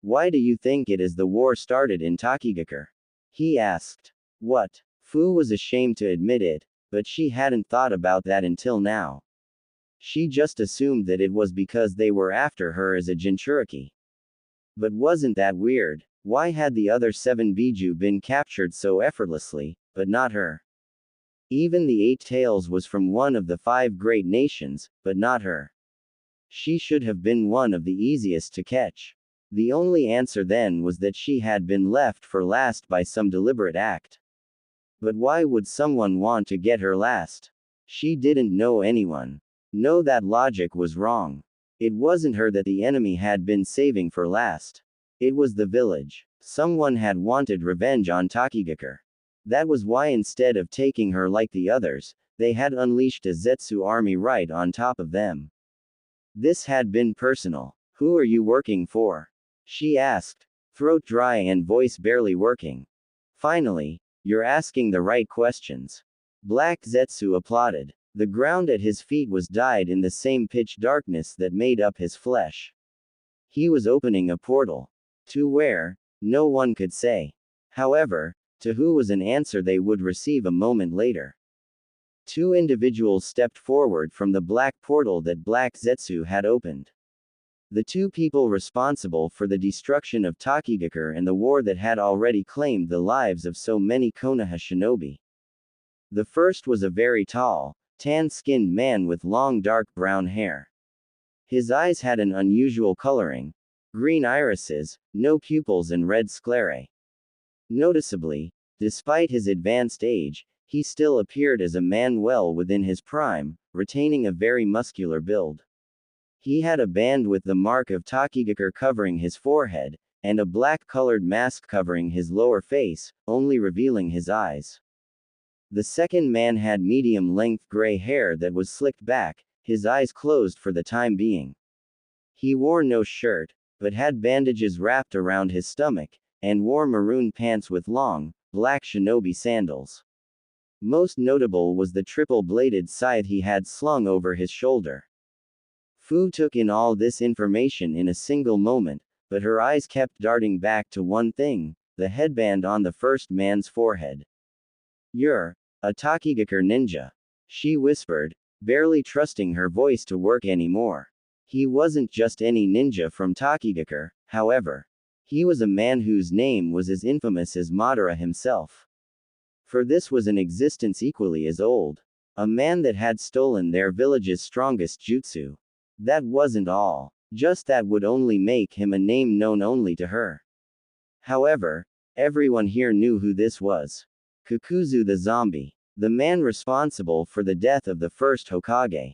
Why do you think it is the war started in Tokigakure? He asked. What? Fu was ashamed to admit it, but she hadn't thought about that until now. She just assumed that it was because they were after her as a Jinchuriki. But wasn't that weird? Why had the other 7 Biju been captured so effortlessly, but not her? Even the 8 tails was from one of the 5 great nations, but not her. She should have been one of the easiest to catch. The only answer then was that she had been left for last by some deliberate act. But why would someone want to get her last? She didn't know anyone. No, that logic was wrong. It wasn't her that the enemy had been saving for last. It was the village. Someone had wanted revenge on Tokigakure. That was why instead of taking her like the others, they had unleashed a Zetsu army right on top of them. This had been personal. Who are you working for? She asked, throat dry and voice barely working. Finally, you're asking the right questions. Black Zetsu applauded. The ground at his feet was dyed in the same pitch darkness that made up his flesh. He was opening a portal. To where? No one could say. However, to who was an answer they would receive a moment later. 2 individuals stepped forward from the black portal that Black Zetsu had opened. The 2 people responsible for the destruction of Tokigakure and the war that had already claimed the lives of so many Konoha shinobi. The first was a very tall, tan-skinned man with long dark brown hair. His eyes had an unusual coloring, green irises, no pupils and red sclerae. Noticeably, despite his advanced age, he still appeared as a man well within his prime, retaining a very muscular build. He had a band with the mark of Tokigakure covering his forehead, and a black-colored mask covering his lower face, only revealing his eyes. The second man had medium-length gray hair that was slicked back, his eyes closed for the time being. He wore no shirt, but had bandages wrapped around his stomach, and wore maroon pants with long, black shinobi sandals. Most notable was the triple-bladed scythe he had slung over his shoulder. Fu took in all this information in a single moment, but her eyes kept darting back to one thing, the headband on the first man's forehead. You're a Tokigakure ninja, she whispered, barely trusting her voice to work anymore. He wasn't just any ninja from Tokigakure, however. He was a man whose name was as infamous as Madara himself. For this was an existence equally as old. A man that had stolen their village's strongest jutsu. That wasn't all. Just that would only make him a name known only to her. However, everyone here knew who this was. Kakuzu the zombie. The man responsible for the death of the first Hokage.